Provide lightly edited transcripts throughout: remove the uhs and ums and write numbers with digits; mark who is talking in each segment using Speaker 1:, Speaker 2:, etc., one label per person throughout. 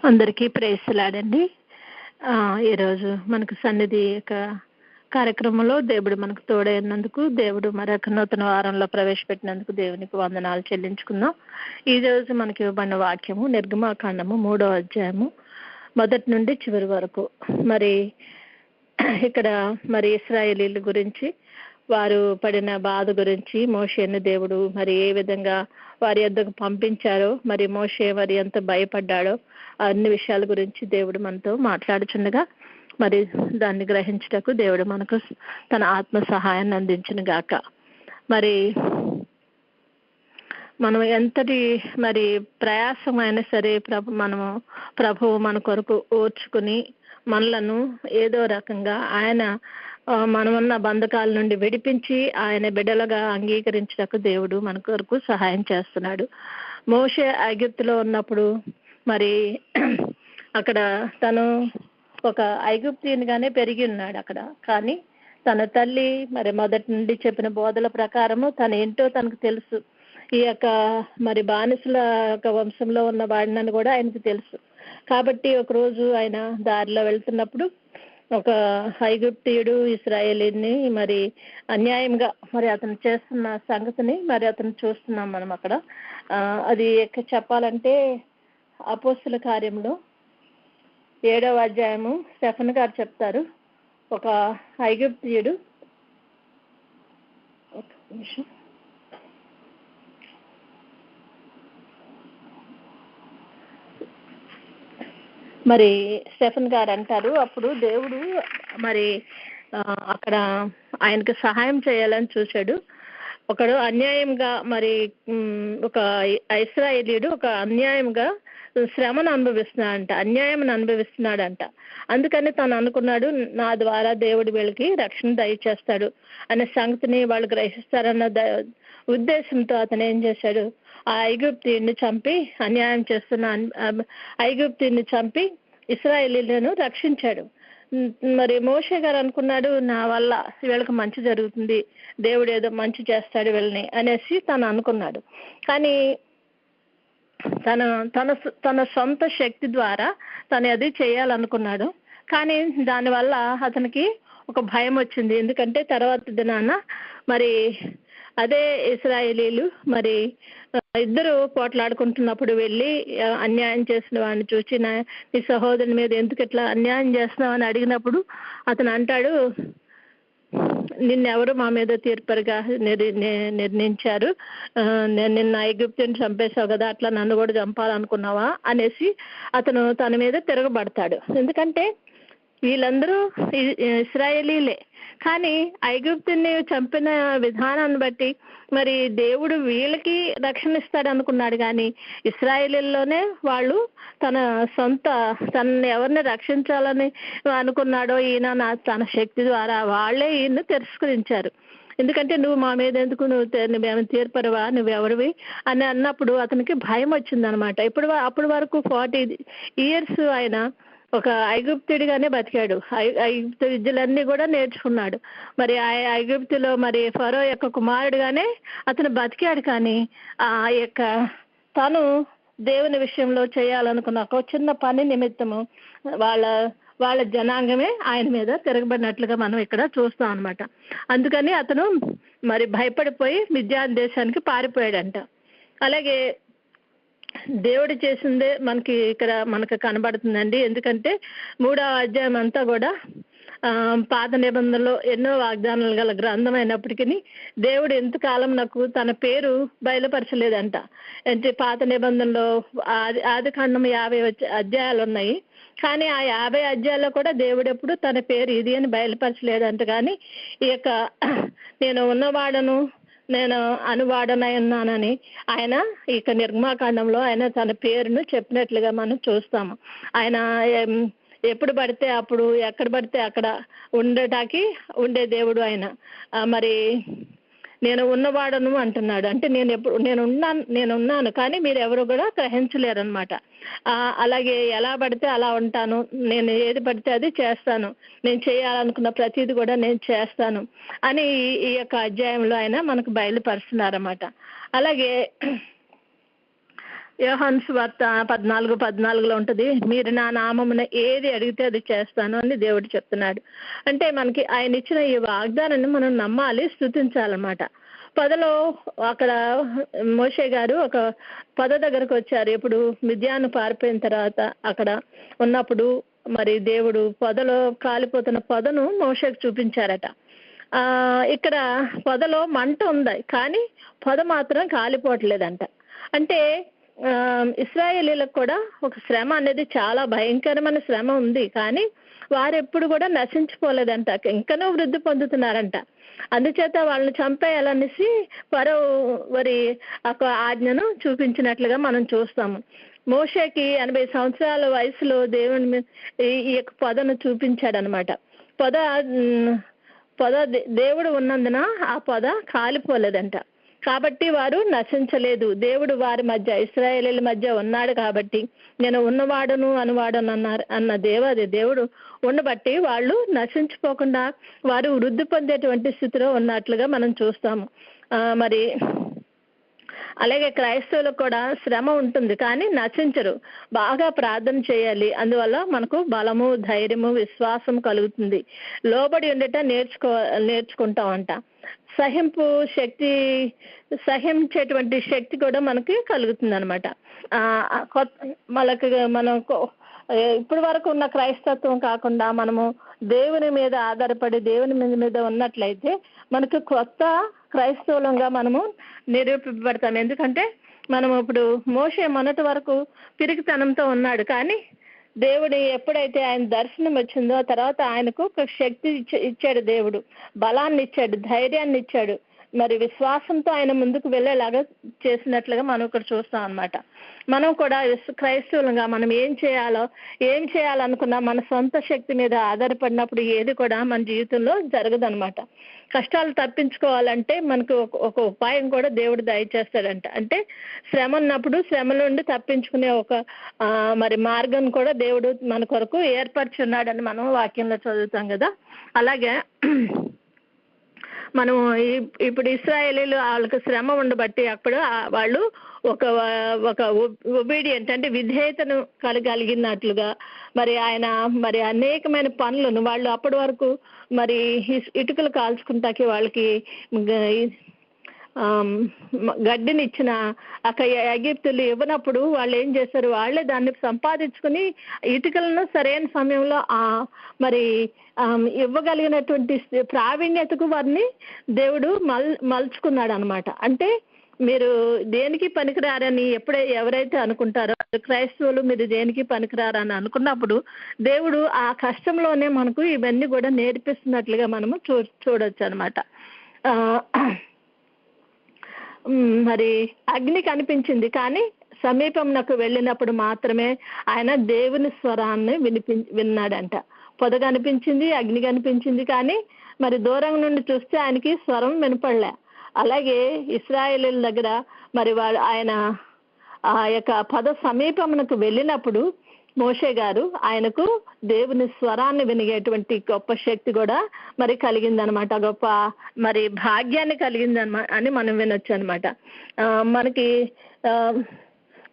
Speaker 1: అందరికీ ప్రేయస్లాడండి. ఈరోజు మనకు సన్నిధి యొక్క కార్యక్రమంలో దేవుడు మనకు తోడైనందుకు, దేవుడు మరొక నూతన వారంలో ప్రవేశపెట్టినందుకు దేవునికి వందనాలు చెల్లించుకుందాం. ఈరోజు మనకి ఇవ్వబడిన వాక్యము నిర్గమాకాండము 3వ అధ్యాయము 1 నుండి చివరి వరకు. మరి ఇక్కడ ఇశ్రాయేలీల గురించి, వారు పడిన బాధ గురించి, మోషేను దేవుడు మరి ఏ విధంగా వారి యొద్దకు పంపించారో, మరి మోషే మరి ఎంత భయపడ్డాడో, అన్ని విషయాల గురించి దేవుడు మనతో మాట్లాడుచుండగా మరి దాన్ని గ్రహించుటకు దేవుడు మనకు తన ఆత్మ సహాయాన్ని అందించును గాక. మరి మనం ఎంతటి మరి ప్రయాసమైనా సరే ప్రభువు మన కొరకు ఓర్చుకుని మనలను ఏదో రకంగా ఆయన మనమున్న బంధకాల నుండి విడిపించి ఆయన బిడ్డలుగా అంగీకరించటకు దేవుడు మన కొరకు సహాయం చేస్తున్నాడు. మోషే ఐగుప్తులో ఉన్నప్పుడు మరి అక్కడ తను ఒక ఐగుప్తీయునిగానే పెరిగి ఉన్నాడు అక్కడ. కానీ తన తల్లి మరి మొదటి నుండి చెప్పిన బోధల ప్రకారము తన ఏంటో తనకు తెలుసు. ఈ యొక్క మరి బానిసల యొక్క వంశంలో ఉన్న వాడినని కూడా ఆయనకు తెలుసు. కాబట్టి ఒకరోజు ఆయన దారిలో వెళ్తున్నప్పుడు ఒక ఐగుప్తీయుడు ఇశ్రాయేలీని మరి అన్యాయంగా మరి అతను చేస్తున్న సంగతిని మరి అతను చూస్తున్నాం మనం అక్కడ. అది చెప్పాలంటే అపోస్తుల కార్యంలో 7వ అధ్యాయము స్టెఫెన్ గారు చెప్తారు. ఒక ఐగుప్తీయుడు మరి స్టెఫెన్ గారు అంటారు, అప్పుడు దేవుడు మరి అక్కడ ఆయనకు సహాయం చేయాలని చూశాడు. ఒకడు అన్యాయంగా మరి ఒక ఇశ్రాయేలీయుడు ఒక అన్యాయంగా శ్రమను అనుభవిస్తున్నాడంట. అందుకని తను అనుకున్నాడు, నా ద్వారా దేవుడి వీళ్ళకి రక్షణ దయచేస్తాడు అనే సంగతిని వాళ్ళు గ్రహిస్తారన్న ఉద్దేశంతో అతను ఏం చేశాడు, ఆ ఐగుప్తీయుడిని చంపి, అన్యాయం చేస్తున్న ఐగుప్తీయుడిని చంపి ఇశ్రాయేలీలను రక్షించాడు. మరి మోషే గారు అనుకున్నాడు, నా వల్ల వీళ్ళకి మంచి జరుగుతుంది, దేవుడు ఏదో మంచి చేస్తాడు వీళ్ళని అనేసి తను అనుకున్నాడు. కానీ తన సొంత శక్తి ద్వారా తను అది చేయాలనుకున్నాడు. కానీ దానివల్ల అతనికి ఒక భయం వచ్చింది. ఎందుకంటే తర్వాత దినాన మరి అదే ఇశ్రాయేలీలు మరి ఇద్దరు పోట్లాడుకుంటున్నప్పుడు వెళ్ళి అన్యాయం చేసిన వాడిని చూసి, నీ సహోదరుని మీద ఎందుకు ఇట్లా అన్యాయం చేస్తున్నావు అని అడిగినప్పుడు అతను అంటాడు, నిన్నెవరు మా మీద తీర్పరిగా నిర్ణయించారు, నేను నిన్న ఐగుప్తుని చంపేశావు కదా, అట్లా నన్ను కూడా చంపాలనుకున్నావా అనేసి అతను తన మీద తిరగబడతాడు. ఎందుకంటే వీళ్ళందరూ ఇశ్రాయేలీలే, కానీ ఐగుప్తుని చంపిన విధానాన్ని బట్టి మరి దేవుడు వీళ్ళకి రక్షణ ఇస్తాడు అనుకున్నాడు. కానీ ఇశ్రాయేలీల్లోనే వాళ్ళు తనని ఎవరిని రక్షించాలని అనుకున్నాడో ఈయన తన శక్తి ద్వారా వాళ్ళే ఈయన్ని తిరస్కరించారు. ఎందుకంటే నువ్వు మా మీద ఎందుకు, నువ్వేమైనా తీర్పరువా, నువ్వెవరివి అని అన్నప్పుడు అతనికి భయం వచ్చిందనమాట. అప్పటి వరకు 40 years ఆయన ఒక ఐగుప్తుడిగానే బతికాడు. ఐగుప్తు విద్యలన్నీ కూడా నేర్చుకున్నాడు. మరి ఆ ఐగుప్తులో మరి ఫరో యొక్క కుమారుడుగానే అతను బతికాడు. కానీ ఆ యొక్క తను దేవుని విషయంలో చేయాలనుకున్న ఒక చిన్న పని నిమిత్తము వాళ్ళ జనాంగమే ఆయన మీద తిరగబడినట్లుగా మనం ఇక్కడ చూస్తాం అనమాట. అందుకని అతను మరి భయపడిపోయి మిద్యాన్ దేశానికి పారిపోయాడంట. అలాగే దేవుడు చేసిందే మనకు కనబడుతుందండి. ఎందుకంటే 3వ అధ్యాయం అంతా కూడా పాత నిబంధనలో ఎన్నో వాగ్దానాలు గల గ్రంథం అయినప్పటికీ దేవుడు ఎంతకాలం నాకు తన పేరు బయలుపరచలేదంట. అంటే పాత నిబంధనలో ఆదికాండం 50 అధ్యాయాలు ఉన్నాయి. కానీ ఆ 50 అధ్యాయాల్లో కూడా దేవుడు ఎప్పుడు తన పేరు ఇది అని బయలుపరచలేదంట. కానీ ఈ యొక్క నేను ఉన్నవాడను, నేను అనువాడనై ఉన్నానని ఆయన ఇక నిర్గమాకాండంలో ఆయన తన పేరును చెప్పినట్లుగా మనం చూస్తాము. ఆయన ఎప్పుడు పడితే అప్పుడు, ఎక్కడ పడితే అక్కడ ఉండే దేవుడు ఆయన. మరి నేను ఉన్నవాడను అంటున్నాడు. అంటే నేనున్నాను కానీ మీరు ఎవరు కూడా గ్రహించలేరు అనమాట. అలాగే ఎలా పడితే అలా ఉంటాను, నేను ఏది పడితే అది చేస్తాను, నేను చేయాలనుకున్న ప్రతిది కూడా నేను చేస్తాను అని ఈ యొక్క అధ్యాయంలో ఆయన మనకు బయలుపరుస్తున్నారన్నమాట. అలాగే యోహాను సువార్త 14:14 ఉంటది, మీరు నా నామమున ఏది అడిగితే అది చేస్తాను అని దేవుడు చెప్తున్నాడు. అంటే మనకి ఆయన ఇచ్చిన ఈ వాగ్దానాన్ని మనం నమ్మాలి, స్తుతించాలన్నమాట. పొదలో అక్కడ మోషే గారు ఒక పొద దగ్గరకు వచ్చారు. ఇప్పుడు మిద్యాను పారిపోయిన తర్వాత అక్కడ ఉన్నప్పుడు మరి దేవుడు పొదలో కాలిపోతున్న పొదను మోషేకు చూపించారట. ఇక్కడ పొదలో మంట ఉంది, కానీ పొద మాత్రం కాలిపోవట్లేదంట. అంటే ఇశ్రాయేలీలకు కూడా ఒక శ్రమ అనేది చాలా భయంకరమైన శ్రమ ఉంది, కానీ వారు ఎప్పుడు కూడా నశించిపోలేదంట, ఇంకనూ వృద్ధి పొందుతున్నారంట. అందుచేత వాళ్ళని చంపేయాలనేసి ఫరో వారి ఒక ఆజ్ఞను చూపించినట్లుగా మనం చూస్తాము. మోషేకి 80 సంవత్సరాల వయసులో దేవుని ఈ యొక్క పొదను చూపించాడనమాట. పొద దేవుడు ఉన్నందున ఆ పొద కాలిపోలేదంట. కాబట్టి వారు నశించలేదు. దేవుడు వారి మధ్య, ఇశ్రాయేలీల మధ్య ఉన్నాడు కాబట్టి, నేను ఉన్నవాడును అనువాడను అన్న దేవుడు ఉండబట్టి వాళ్ళు నశించిపోకుండా వారు వృద్ధి పొందేటువంటి స్థితిలో ఉన్నట్లుగా మనం చూస్తాము. మరి అలాగే క్రైస్తవులకు కూడా శ్రమ ఉంటుంది, కానీ నశించరు. బాగా ప్రార్థన చేయాలి, అందువల్ల మనకు బలము, ధైర్యము, విశ్వాసం కలుగుతుంది. లోబడి ఉండట నేర్చుకుంటామంట. సహించేటువంటి శక్తి కూడా మనకి కలుగుతుంది అనమాట. మనం ఇప్పటి వరకు ఉన్న క్రైస్తత్వం కాకుండా మనము దేవుని మీద ఆధారపడి దేవుని మీద ఉన్నట్లయితే మనకు కొత్త క్రైస్తవులంగా మనము నిరూపింపబడతాం. ఎందుకంటే మనం ఇప్పుడు మోషే మొన్నటి వరకు పిరికితనంతో ఉన్నాడు, కానీ దేవుడు ఎప్పుడైతే ఆయన దర్శనం వచ్చిందో తర్వాత ఆయనకు ఒక శక్తి ఇచ్చాడు, దేవుడు బలాన్ని ఇచ్చాడు, ధైర్యాన్ని ఇచ్చాడు. మరి విశ్వాసంతో ఆయన ముందుకు వెళ్ళేలాగా చేసినట్లుగా మనం ఇక్కడ చూస్తాం అన్నమాట. మనం కూడా క్రైస్తవులుగా మనం ఏం చేయాలనుకున్నా మన సొంత శక్తి మీద ఆధారపడినప్పుడు ఏది కూడా మన జీవితంలో జరగదనమాట. కష్టాలు తప్పించుకోవాలంటే మనకు ఒక ఉపాయం కూడా దేవుడు దయచేస్తాడంట. అంటే శ్రమ ఉన్నప్పుడు శ్రమ నుండి తప్పించుకునే ఒక మరి మార్గం కూడా దేవుడు మన కొరకు ఏర్పరచున్నాడని మనం వాక్యంలో చదువుతాం కదా. అలాగే మనం ఇప్పుడు ఇశ్రాయేలీలు వాళ్ళకి శ్రమ ఉండబట్టి అప్పుడు వాళ్ళు ఒక ఒబీడియంట్ అంటే విధేయతను కలిగినట్లుగా మరి ఆయన మరి అనేకమైన పనులను వాళ్ళు అప్పటి వరకు మరి ఇటుకలు కాల్చుకుంటాకి వాళ్ళకి గడ్డిని ఇచ్చిన అక్కడ ఎగిప్తులు ఇవ్వనప్పుడు వాళ్ళు ఏం చేశారు, వాళ్ళే దాన్ని సంపాదించుకుని ఇటుకలను సరైన సమయంలో మరి ఇవ్వగలిగినటువంటి ప్రావీణ్యతకు వారిని దేవుడు మలుచుకున్నాడు అనమాట. అంటే మీరు దేనికి పనికిరారని ఎవరైతే అనుకుంటారో క్రైస్తవులు మీరు దేనికి పనికిరారని అనుకున్నప్పుడు దేవుడు ఆ కష్టంలోనే మనకు ఇవన్నీ కూడా నేర్పిస్తున్నట్లుగా మనము చూడొచ్చు అనమాట. మరి అగ్ని కనిపించింది, కానీ సమీపంనకు వెళ్ళినప్పుడు మాత్రమే ఆయన దేవుని స్వరాన్ని విన్నాడంట. పొద కనిపించింది, అగ్ని కనిపించింది, కానీ మరి దూరం నుండి చూస్తే ఆయనకి స్వరం వినపడలే. అలాగే ఇశ్రాయేలీల దగ్గర మరి ఆయన ఆ యొక్క పద సమీపమునకు వెళ్ళినప్పుడు మోషే గారు ఆయనకు దేవుని స్వరాన్ని వినిగేటువంటి గొప్ప శక్తి కూడా మరి కలిగిందనమాట, గొప్ప మరి భాగ్యాన్ని కలిగిందనమాట అని మనం వినొచ్చు అనమాట.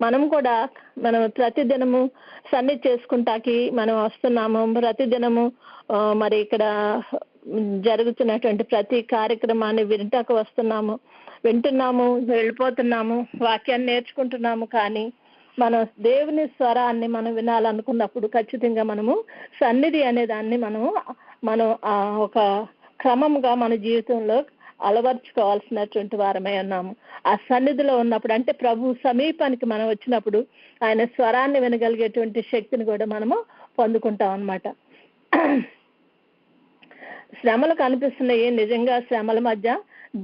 Speaker 1: మనం కూడా మనం ప్రతిదినము సన్నిధి చేసుకుంటాకి మనం వస్తున్నాము. ప్రతిదినము మరి ఇక్కడ జరుగుతున్నటువంటి ప్రతి కార్యక్రమాన్ని వింటాకు వింటున్నాము, వెళ్ళిపోతున్నాము, వాక్యాన్ని నేర్చుకుంటున్నాము. కానీ మనం దేవుని స్వరాన్ని మనం వినాలనుకున్నప్పుడు ఖచ్చితంగా మనము సన్నిధి అనే దాన్ని మనం ఒక క్రమంగా మన జీవితంలో అలవర్చుకోవాల్సినటువంటి వారమై ఉన్నాము. ఆ సన్నిధిలో ఉన్నప్పుడు అంటే ప్రభు సమీపానికి మనం వచ్చినప్పుడు ఆయన స్వరాన్ని వినగలిగేటువంటి శక్తిని కూడా మనము పొందుకుంటాం అన్నమాట. శ్రమలు కనిపిస్తున్నాయి, నిజంగా శ్రమల మధ్య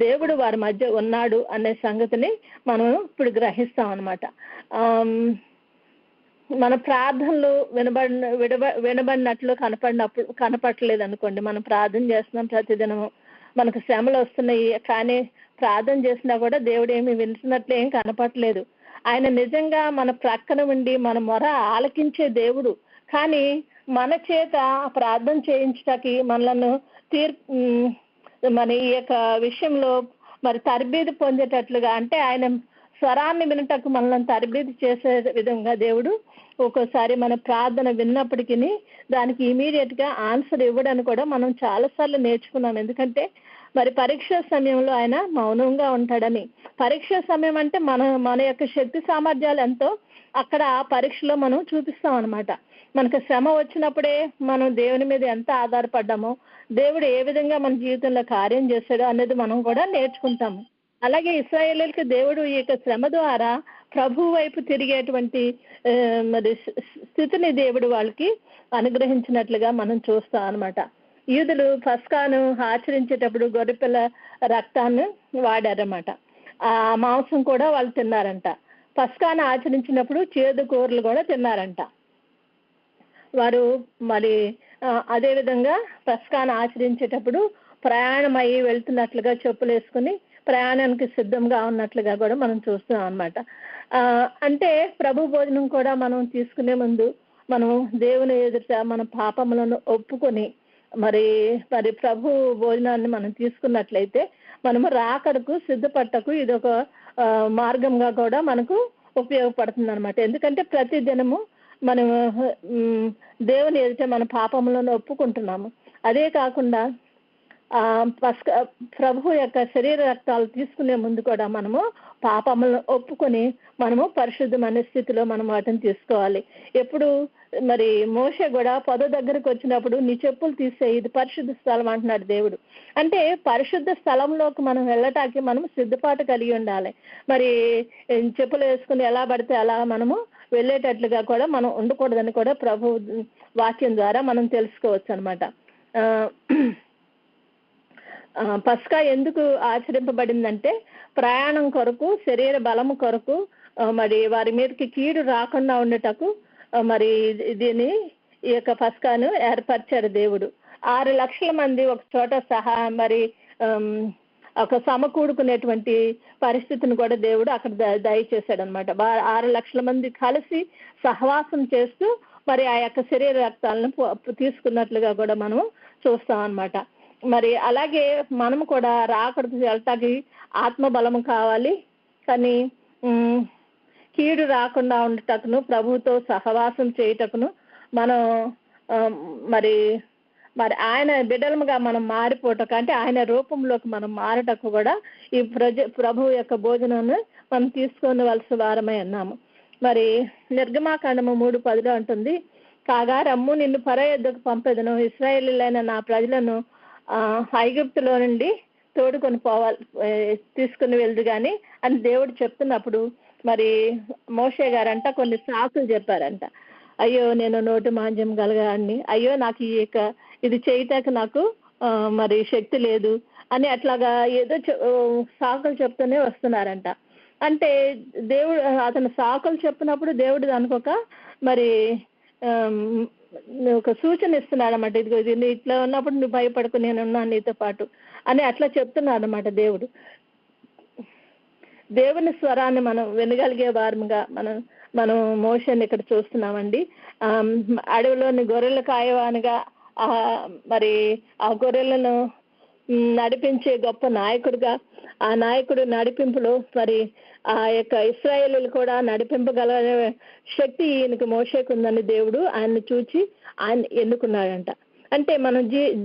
Speaker 1: దేవుడు వారి మధ్య ఉన్నాడు అనే సంగతిని మనం ఇప్పుడు గ్రహిస్తాం అన్నమాట. మన ప్రార్థనలు వినబడినట్లు కనపడలేదు అనుకోండి. మనం ప్రార్థన చేస్తున్నాం ప్రతిదినము, మనకు శ్రమలు వస్తున్నాయి, కానీ ప్రార్థన చేసినా కూడా దేవుడు ఏమి వింటున్నట్లు ఏం కనపడలేదు. ఆయన నిజంగా మన ప్రక్కన ఉండి మన మొర ఆలకించే దేవుడు, కానీ మన చేత ప్రార్థన చేయించటానికి మనలను మన ఈ యొక్క విషయంలో మరి తర్బీదు పొందేటట్లుగా అంటే ఆయన స్వరాన్ని వినటకు మనల్ని తరబేతి చేసే విధంగా దేవుడు ఒక్కోసారి మన ప్రార్థన విన్నప్పటికీ దానికి ఇమీడియట్ గా ఆన్సర్ ఇవ్వడానికి కూడా మనం చాలాసార్లు నేర్చుకున్నాం. ఎందుకంటే మరి పరీక్ష సమయంలో ఆయన మౌనంగా ఉంటాడని. పరీక్ష సమయం అంటే మన యొక్క శక్తి సామర్థ్యాలు ఎంతో అక్కడ ఆ పరీక్షలో మనం చూపిస్తాం అనమాట. మనకు శ్రమ వచ్చినప్పుడే మనం దేవుని మీద ఎంత ఆధారపడ్డామో, దేవుడు ఏ విధంగా మన జీవితంలో కార్యం చేశాడో అనేది మనం కూడా నేర్చుకుంటాము. అలాగే ఇశ్రాయేలీయులకి దేవుడు ఈ యొక్క శ్రమ ద్వారా ప్రభు వైపు తిరిగేటువంటి మరి స్థితిని దేవుడు వాళ్ళకి అనుగ్రహించినట్లుగా మనం చూస్తాం అనమాట. యూదులు పస్కాను ఆచరించేటప్పుడు గొర్రెపిల్ల రక్తాన్ని వాడారన్నమాట. ఆ మాంసం కూడా వాళ్ళు తిన్నారంట. పస్కాను ఆచరించినప్పుడు చేదు కూరలు కూడా తిన్నారంట వారు. మరి అదే విధంగా పస్కాను ఆచరించేటప్పుడు ప్రయాణం అయ్యి వెళ్తున్నట్లుగా చెప్పులు వేసుకుని ప్రయాణానికి సిద్ధంగా ఉన్నట్లుగా కూడా మనం చూస్తున్నాం అనమాట. అంటే ప్రభు భోజనం కూడా మనం తీసుకునే ముందు మనం దేవుని ఎదుట మన పాపములను ఒప్పుకొని మరి ప్రభు భోజనాన్ని మనం తీసుకున్నట్లయితే మనము రాకడకు సిద్ధపట్టకు ఇది ఒక మార్గంగా కూడా మనకు ఉపయోగపడుతుంది అనమాట. ఎందుకంటే ప్రతి దినము మనం దేవుని ఎదుట మన పాపములను ఒప్పుకుంటున్నాము. అదే కాకుండా ప్రభు యొక్క శరీర రక్తాలు తీసుకునే ముందు కూడా మనము పాపములను ఒప్పుకొని మనము పరిశుద్ధమైన స్థితిలో మనం వాటిని తీసుకోవాలి. ఎప్పుడు మరి మోషే కూడా పొద దగ్గరకు వచ్చినప్పుడు నీ చెప్పులు తీసే ఇది పరిశుద్ధ స్థలం అంటున్నాడు దేవుడు. అంటే పరిశుద్ధ స్థలంలోకి మనం వెళ్ళటానికి మనం సిద్ధపాటు కలిగి ఉండాలి. మరి చెప్పులు వేసుకుని ఎలా పడితే అలా మనము వెళ్ళేటట్లుగా కూడా మనం ఉండకూడదని కూడా ప్రభు వాక్యం ద్వారా మనం తెలుసుకోవచ్చు అనమాట. పస్కా ఎందుకు ఆచరింపబడిందంటే ప్రయాణం కొరకు, శరీర బలము కొరకు, మరి వారి మీదకి కీడు రాకుండా ఉండటకు మరి దీన్ని ఈ యొక్క పస్కాను ఏర్పరిచారు దేవుడు. 6 లక్షల మంది ఒక చోట సహా మరి ఒక సమకూడుకునేటువంటి పరిస్థితిని కూడా దేవుడు అక్కడ దయచేశాడు అనమాట. 6 లక్షల మంది కలిసి సహవాసం చేస్తూ మరి ఆ యొక్క శరీర రక్తాలను తీసుకున్నట్లుగా కూడా మనం చూస్తాం అనమాట. మరి అలాగే మనము కూడా రాకడకు వెళ్ళటానికి ఆత్మబలము కావాలి. కానీ కీడు రాకుండా ఉండటకును, ప్రభువుతో సహవాసం చేయుటకును మనం మరి ఆయన బిడ్డలుగా మనం మారిపోటకు, అంటే ఆయన రూపంలోకి మనం మారటకు కూడా ఈ ప్రభు యొక్క భోజనాన్ని మనం తీసుకోవలసిన వారమై ఉన్నాము. మరి నిర్గమాకాండము 3:10 ఉంటుంది, కాగా రమ్ము నిన్ను ఫరో యొద్దకు పంపెదను, ఇశ్రాయేలీయులైన నా ప్రజలను ఐగుప్తులో నుండి తోడుకొని తీసుకుని వెళ్దు కానీ అని దేవుడు చెప్తున్నప్పుడు మరి మోషే గారంట కొన్ని సాకులు చెప్పారంట. అయ్యో నేను నోటి మాంద్యం గలగాన్ని, అయ్యో నాకు ఇది చేయటానికి నాకు మరి శక్తి లేదు అని అట్లాగా ఏదో సాకులు చెప్తూనే వస్తున్నారంట. అంటే దేవుడు అతను సాకులు చెప్పినప్పుడు దేవుడు దానికి మరి ఒక సూచన ఇస్తున్నాడు అనమాట. ఇదిగో ఇది ఇట్లా ఉన్నప్పుడు నువ్వు భయపడకు, నేను ఉన్నాను నీతో పాటు అని అట్లా చెప్తున్నాడు అనమాట దేవుడు. దేవుని స్వరాన్ని మనం వినగలిగే వారముగా మనం మోషేని ఇక్కడ చూస్తున్నామండి. అడవిలోని గొర్రెల కాయవానిగా మరి ఆ గొర్రెలను నడిపించే గొప్ప నాయకుడిగా, ఆ నాయకుడు నడిపింపులో మరి ఆ యొక్క ఇశ్రాయేలీయులు కూడా నడిపింపగల శక్తి ఈయనకు మోషేకు ఉందని దేవుడు ఆయన్ని చూచి ఆయన ఎన్నుకున్నాడంట. అంటే మన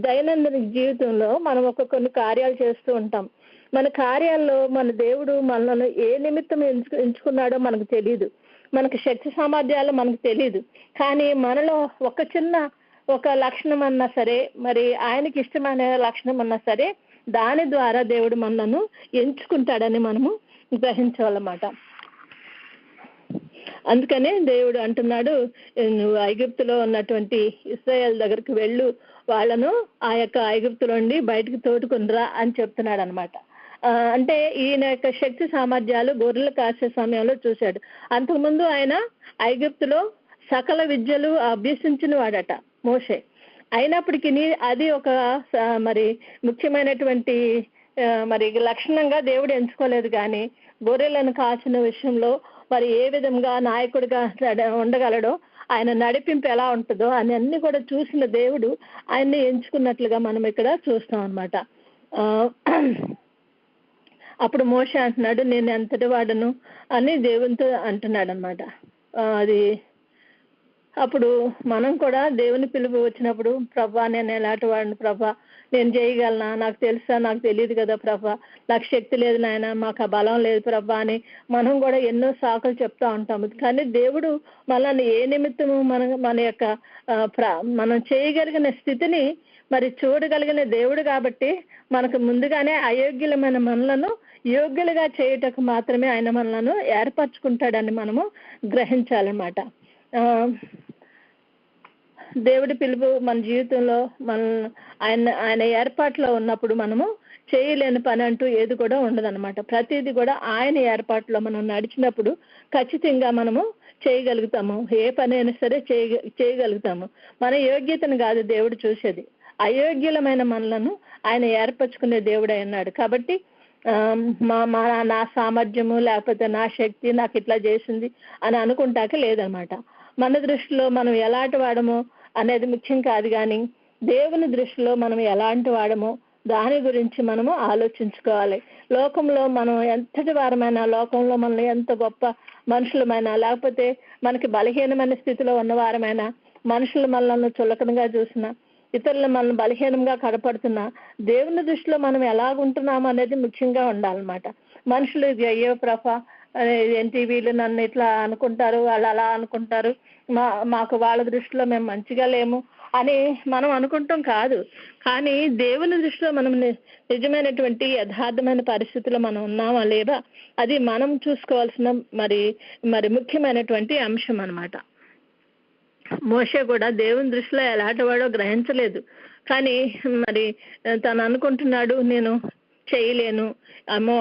Speaker 1: దైనందిన జీవితంలో మనం కొన్ని కార్యాలు చేస్తూ ఉంటాం. మన కార్యాల్లో మన దేవుడు మనల్ని ఏ నిమిత్తం ఎంచుకున్నాడో మనకు తెలియదు, మనకు శక్తి సామర్థ్యాలు మనకు తెలియదు. కానీ మనలో ఒక లక్షణం అన్నా సరే, మరి ఆయనకి ఇష్టమైన లక్షణం అన్నా సరే, దాని ద్వారా దేవుడు మనను ఎంచుకుంటాడని మనము గ్రహించాలన్నమాట. అందుకనే దేవుడు అంటున్నాడు, నువ్వు ఐగుప్తులో ఉన్నటువంటి ఇశ్రాయేల్ దగ్గరికి వెళ్ళు, వాళ్ళను ఆ యొక్క ఐగుప్తులో నుండి బయటకు తోడుకునిరా అని చెప్తున్నాడు అనమాట. అంటే ఈయన యొక్క శక్తి సామర్థ్యాలు గొర్రెలు కాసే సమయంలో చూశాడు. అంతకుముందు ఆయన ఐగుప్తులో సకల విద్యలు అభ్యసించిన వాడట మోషే. అయినప్పటికీ అది ఒక మరి ముఖ్యమైనటువంటి మరి లక్షణంగా దేవుడు ఎంచుకోలేదు. కానీ గొర్రెలను కాచిన విషయంలో మరి ఏ విధంగా నాయకుడిగా ఉండగలడో, ఆయన నడిపింపు ఎలా ఉంటుందో అని అన్ని కూడా చూసిన దేవుడు ఆయన్ని ఎంచుకున్నట్లుగా మనం ఇక్కడ చూస్తాం అన్నమాట. అప్పుడు మోషే అంటున్నాడు, నేను ఎంతటి వాడను అని దేవునితో అంటున్నాడు అనమాట. అది అప్పుడు మనం కూడా దేవుని పిలుపు వచ్చినప్పుడు, ప్రభా నేను ఎలాంటి వాడిని ప్రభా, నేను చేయగలనా, నాకు తెలుసా, నాకు తెలియదు కదా ప్రభా, నాకు శక్తి లేదు నాయన, మాకు ఆ బలం లేదు ప్రభా అని మనం కూడా ఎన్నో సాకులు చెప్తా ఉంటాము. కానీ దేవుడు మనల్ని ఏ నిమిత్తము మన యొక్క మనం చేయగలిగిన స్థితిని మరి చూడగలిగిన దేవుడు కాబట్టి మనకు ముందుగానే అయోగ్యులమైన మనలను యోగ్యులుగా చేయుటకు మాత్రమే ఆయన మనలను ఏర్పరచుకుంటాడని మనము గ్రహించాలన్నమాట. దేవుడి పిలుపు మన జీవితంలో ఆయన ఏర్పాట్లో ఉన్నప్పుడు మనము చేయలేని పని అంటూ ఏది కూడా ఉండదన్నమాట. ప్రతిదీ కూడా ఆయన ఏర్పాట్లో మనం నడిచినప్పుడు ఖచ్చితంగా మనము చేయగలుగుతాము. ఏ పని అయినా సరే చేయగలుగుతాము. మన యోగ్యతను కాదు దేవుడు చూసేది, అయోగ్యులమైన మనలను ఆయన ఏర్పరచుకునే దేవుడు అన్నాడు. కాబట్టి నా సామర్థ్యము లేకపోతే నా శక్తి నాకు ఇట్లా చేసింది అని అనుకుంటాక లేదనమాట. మన దృష్టిలో మనం ఎలాంటి వాడమో అనేది ముఖ్యం కాదు, కానీ దేవుని దృష్టిలో మనం ఎలాంటి వాడమో దాని గురించి మనము ఆలోచించుకోవాలి. లోకంలో మనం ఎంతటి వారమైనా, లోకంలో మనం ఎంత గొప్ప మనుషులమైనా, లేకపోతే మనకి బలహీనమైన స్థితిలో ఉన్నవారమైనా, మనుషులు మనల్ని చులకనగా చూసినా, ఇతరులు మనం బలహీనంగా కనపడుతున్నా, దేవుని దృష్టిలో మనం ఎలాగుంటున్నాము అనేది ముఖ్యంగా ఉండాలన్నమాట. మనుషులు అయ్యో ప్రభా ఏంటి వీళ్ళు నన్ను ఇట్లా అనుకుంటారు, వాళ్ళు అలా అనుకుంటారు, మాకు వాళ్ళ దృష్టిలో మేము మంచిగా లేము అని మనం అనుకుంటాం కాదు. కానీ దేవుని దృష్టిలో మనం నిజమైనటువంటి యథార్థమైన పరిస్థితుల్లో మనం ఉన్నామా లేదా, అది మనం చూసుకోవాల్సిన మరి ముఖ్యమైనటువంటి అంశం అన్నమాట. మోషే కూడా దేవుని దృష్టిలో ఎలాంటి వాడో గ్రహించలేదు, కానీ మరి తను అనుకుంటున్నాడు నేను చేయలేను, అమ్మో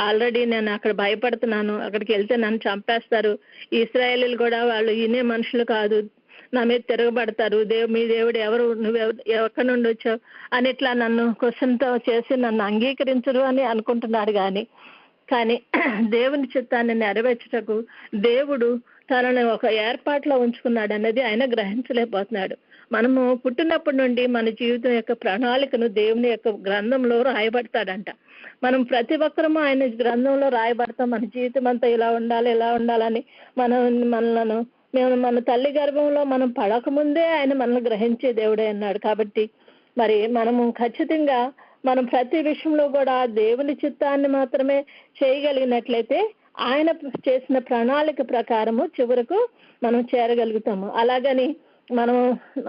Speaker 1: ఆల్రెడీ నేను అక్కడ భయపడుతున్నాను, అక్కడికి వెళ్తే నన్ను చంపేస్తారు, ఇశ్రాయేలీలు కూడా వాళ్ళు ఈయనే మనుషులు కాదు, నా మీద తిరగబడతారు, మీ దేవుడు ఎవరు, నువ్వు ఎక్కడి నుండి వచ్చావు అని ఇట్లా నన్ను క్వశ్చన్తో చేసి నన్ను అంగీకరించరు అని అనుకుంటున్నాడు. కానీ దేవుని చిత్తాన్ని నెరవేర్చుటకు దేవుడు తనని ఒక ఏర్పాట్లో ఉంచుకున్నాడు అనేది ఆయన గ్రహించలేకపోతున్నాడు. మనము పుట్టినప్పటి నుండి మన జీవితం యొక్క ప్రణాళికను దేవుని యొక్క గ్రంథంలో రాయబడతాడంట. మనం ప్రతి ఒక్కరము ఆయన గ్రంథంలో రాయబడతాం. మన జీవితం అంతా ఇలా ఉండాలని మేము మన తల్లి గర్భంలో మనం పడకముందే ఆయన మనల్ని గ్రహించే దేవుడే అన్నాడు. కాబట్టి మరి మనము ఖచ్చితంగా మనం ప్రతి విషయంలో కూడా దేవుని చిత్తాన్ని మాత్రమే చేయగలిగినట్లయితే ఆయన చేసిన ప్రణాళిక ప్రకారము చివరకు మనం చేరగలుగుతాము. అలాగని మనం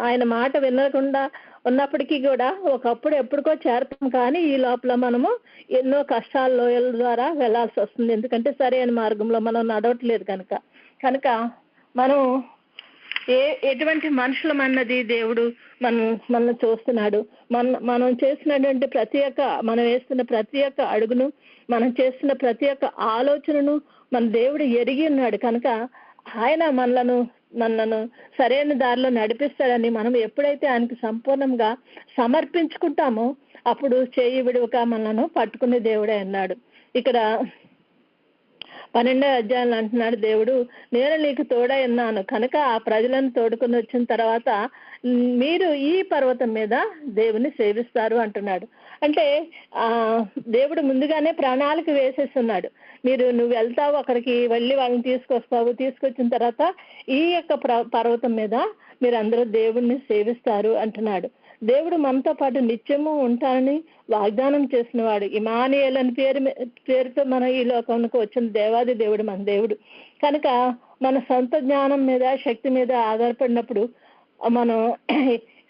Speaker 1: ఆయన మాట వినకుండా ఉన్నప్పటికీ కూడా ఒకప్పుడు ఎప్పటికో చేరతాం, కానీ ఈ లోపల మనము ఎన్నో కష్టాల లోయల ద్వారా వెళ్లాల్సి వస్తుంది. ఎందుకంటే సరైన మార్గంలో మనం నడవట్లేదు కనుక మనం ఎటువంటి మనుషులమన్నది దేవుడు మనల్ని చూస్తున్నాడు. మనం చేసినటువంటి మనం వేస్తున్న ప్రతి ఒక్క అడుగును, మనం చేస్తున్న ప్రతి ఒక్క ఆలోచనను మన దేవుడు ఎరిగి ఉన్నాడు. కనుక ఆయన మనలను సరైన దారిలో నడిపిస్తాడని మనం ఎప్పుడైతే ఆయనకు సంపూర్ణంగా సమర్పించుకుంటామో అప్పుడు చేయి విడువక మనలను పట్టుకునే దేవుడే అన్నాడు. ఇక్కడ 12వ అధ్యాయంలో అంటున్నాడు దేవుడు, నేను నీకు తోడై ఉన్నాను కనుక ఆ ప్రజలను తోడుకొని వచ్చిన తర్వాత మీరు ఈ పర్వతం మీద దేవుని సేవిస్తారు అంటున్నాడు. అంటే దేవుడు ముందుగానే ప్రణాళిక వేసేస్తున్నాడు. నువ్వు వెళ్తావు, అక్కడికి వెళ్ళి వాళ్ళని తీసుకొచ్చిన తర్వాత ఈ యొక్క పర్వతం మీద మీరు అందరూ దేవుణ్ణి సేవిస్తారు అంటున్నాడు. దేవుడు మనతో పాటు నిత్యము ఉంటానని వాగ్దానం చేసిన వాడు. ఇమానుయేల్ అని పేరుతో మన ఈ లోకానికి వచ్చిన దేవాది దేవుడు మన దేవుడు. కనుక మన సొంత జ్ఞానం మీద, శక్తి మీద ఆధారపడినప్పుడు మనం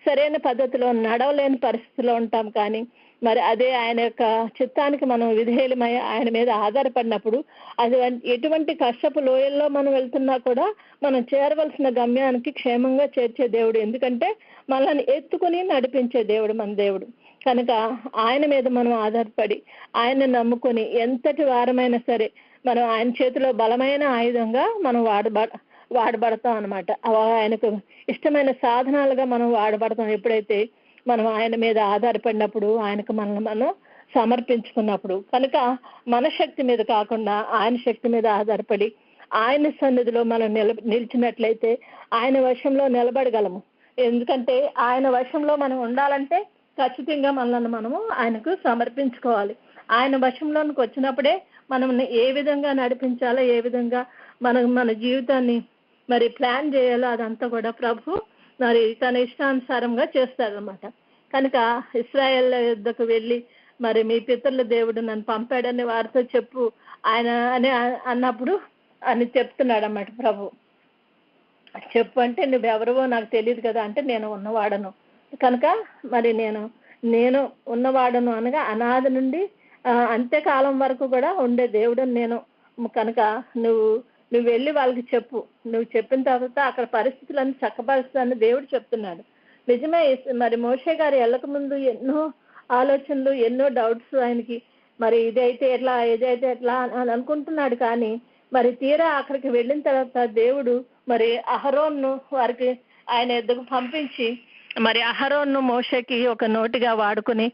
Speaker 1: సరైన పద్ధతిలో నడవలేని పరిస్థితిలో ఉంటాం. కానీ మరి అదే ఆయన యొక్క చిత్తానికి మనం విధేయులమై ఆయన మీద ఆధారపడినప్పుడు అది ఎటువంటి కష్టపు లోయల్లో మనం వెళ్తున్నా కూడా మనం చేరవలసిన గమ్యానికి క్షేమంగా చేర్చే దేవుడు. ఎందుకంటే మనల్ని ఎత్తుకుని నడిపించే దేవుడు మన దేవుడు. కనుక ఆయన మీద మనం ఆధారపడి ఆయన నమ్ముకొని ఎంతటి వారమైనా సరే మనం ఆయన చేతిలో బలమైన ఆయుధంగా మనం వాడబడతాం అనమాట. ఆయనకు ఇష్టమైన సాధనాలుగా మనం వాడబడతాం ఎప్పుడైతే మనం ఆయన మీద ఆధారపడినప్పుడు, ఆయనకు మనం సమర్పించుకున్నప్పుడు. కనుక మన శక్తి మీద కాకుండా ఆయన శక్తి మీద ఆధారపడి ఆయన సన్నిధిలో మనం నిలిచినట్లయితే ఆయన వశంలో నిలబడగలము. ఎందుకంటే ఆయన వశంలో మనం ఉండాలంటే ఖచ్చితంగా మనల్ని మనము ఆయనకు సమర్పించుకోవాలి. ఆయన వశంలోనికి వచ్చినప్పుడే మనం ఏ విధంగా నడిపించాలో, ఏ విధంగా మన జీవితాన్ని మరి ప్లాన్ చేయాలో అదంతా కూడా ప్రభు మరి తన ఇష్టానుసారంగా చేస్తాడనమాట. కనుక ఇశ్రాయేల్ యుద్ధకు వెళ్ళి మరి మీ పితరుల దేవుడు నన్ను పంపాడని వారితో చెప్పు ఆయన అని అన్నప్పుడు అని చెప్తున్నాడు అన్నమాట ప్రభు. చెప్పు అంటే నువ్వెవరివో నాకు తెలియదు కదా అంటే నేను ఉన్నవాడను కనుక మరి నేను ఉన్నవాడను అనగా అనాది నుండి అంత్యకాలం వరకు కూడా ఉండే దేవుడు నేను కనుక నువ్వు వెళ్ళి వాళ్ళకి చెప్పు, నువ్వు చెప్పిన తర్వాత అక్కడ పరిస్థితులన్నీ చక్కపరుస్తానని దేవుడు చెప్తున్నాడు. నిజమే. మరి మోషే గారు వెళ్ళక ముందు ఎన్నో ఆలోచనలు, ఎన్నో డౌట్స్ ఆయనకి, మరి ఇదైతే ఎట్లా అని అనుకుంటున్నాడు. కానీ మరి తీరా అక్కడికి వెళ్ళిన తర్వాత దేవుడు మరి అహరోన్ను వారికి ఆయన ఎద్దుకు పంపించి మరి అహరోన్ను మోషేకి ఒక నోటిగా వాడుకుని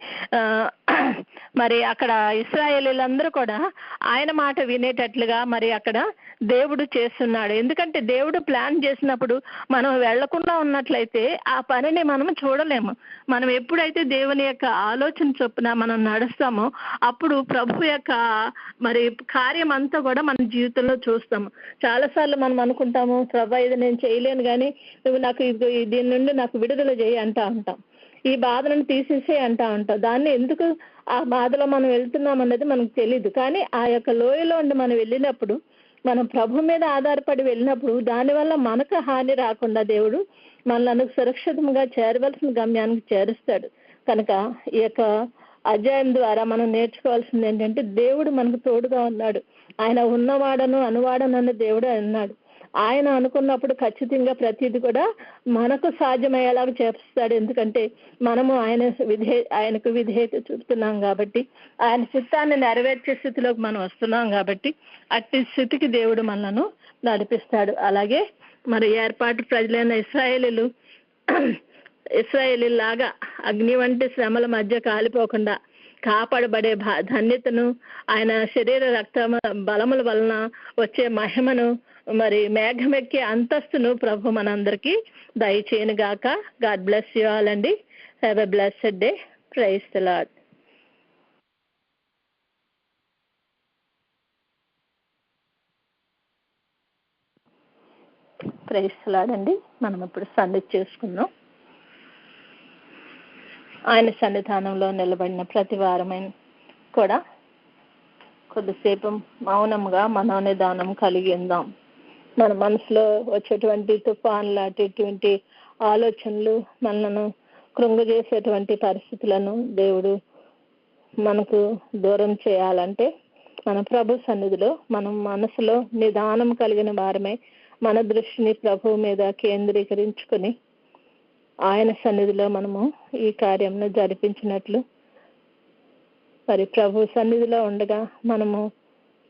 Speaker 1: మరి అక్కడ ఇశ్రాయేలీలందరూ కూడా ఆయన మాట వినేటట్లుగా మరి అక్కడ దేవుడు చేస్తున్నాడు. ఎందుకంటే దేవుడు ప్లాన్ చేసినప్పుడు మనం వెళ్లకుండా ఉన్నట్లయితే ఆ పనిని మనం చూడలేము. మనం ఎప్పుడైతే దేవుని యొక్క ఆలోచన చొప్పున మనం నడుస్తామో అప్పుడు ప్రభు యొక్క మరి కార్యం అంతా కూడా మన జీవితంలో చూస్తాము. చాలాసార్లు మనం అనుకుంటాము, ప్రభు ఇది నేను చేయలేను కానీ నువ్వు నాకు దీని నుండి నాకు విడుదల చేయి అంటా ఉంటాం, ఈ బాధలను తీసేసే అంటా ఉంటాం. దాన్ని ఎందుకు ఆ బాధలో మనం వెళ్తున్నాం అన్నది మనకు తెలియదు. కానీ ఆ యొక్క లోయలో ఉండి మనం వెళ్ళినప్పుడు, మనం ప్రభు మీద ఆధారపడి వెళ్ళినప్పుడు దానివల్ల మనకు హాని రాకుండా దేవుడు మనల్ని సురక్షితంగా చేరవలసిన గమ్యానికి చేరుస్తాడు. కనుక ఈ యొక్క అధ్యాయం ద్వారా మనం నేర్చుకోవాల్సింది ఏంటంటే దేవుడు మనకు తోడుగా ఉన్నాడు. ఆయన ఉన్నవాడను అనువాడను అన్న దేవుడు అన్నాడు. ఆయన అనుకున్నప్పుడు ఖచ్చితంగా ప్రతిది కూడా మనకు సాధ్యమయ్యేలాగా చేస్తాడు. ఎందుకంటే మనము ఆయనకు విధేయత చూపుతున్నాం కాబట్టి, ఆయన చిత్తాన్ని నెరవేర్చే స్థితిలోకి మనం వస్తున్నాం కాబట్టి అట్టి స్థితికి దేవుడు మనలను నడిపిస్తాడు. అలాగే మరి ఏర్పాటు ప్రజలైన ఇశ్రాయేలీలాగా అగ్ని వంటి శ్రమల మధ్య కాలిపోకుండా కాపాడబడే ధన్యతను, ఆయన శరీర రక్త బలముల వలన వచ్చే మహిమను, మరి మేఘమెక్కే అంతస్తును ప్రభు మనందరికీ దయచేయను గాక. గాడ్ బ్లెస్ యు ఆల్ అండి. Have a blessed day. Praise the Lord. Praise the Lord అండి. మనం ఇప్పుడు సన్నిధి చేసుకుందాం. ఆయన సన్నిధానంలో నిలబడిన ప్రతి వారమైన కూడా కొద్దిసేపు మౌనంగా మనోనిదానం కలిగి ఉందాం. మన మనసులో వచ్చేటువంటి తుఫాన్లు, అటువంటి ఆలోచనలు, మనను కృంగజేసేటువంటి పరిస్థితులను దేవుడు మనకు దూరం చేయాలంటే మన ప్రభు సన్నిధిలో మనం మనసులో నిదానం కలిగిన వారమే మన దృష్టిని ప్రభు మీద కేంద్రీకరించుకుని ఆయన సన్నిధిలో మనము ఈ కార్యంను జరిపించినట్లు, మరి ప్రభు సన్నిధిలో ఉండగా మనము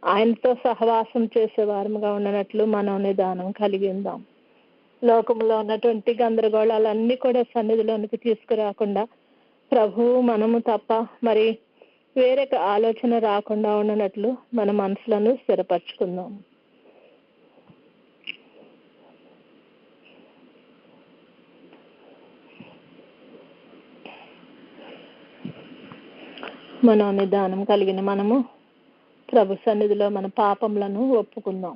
Speaker 1: ఆయనతో సహవాసం చేసే వారముగా ఉండనట్లు మనం నిదానం కలిగి ఉందాం. లోకంలో ఉన్నటువంటి గందరగోళాలన్నీ కూడా సన్నిధిలోనికి తీసుకురాకుండా ప్రభువు మనము తప్ప మరి వేరే ఆలోచన రాకుండా ఉండనట్లు మన మనసులను స్థిరపరచుకుందాం. మనోనిదానం కలిగిన మనము ప్రభు సన్నిధిలో మన పాపములను ఒప్పుకుందాం.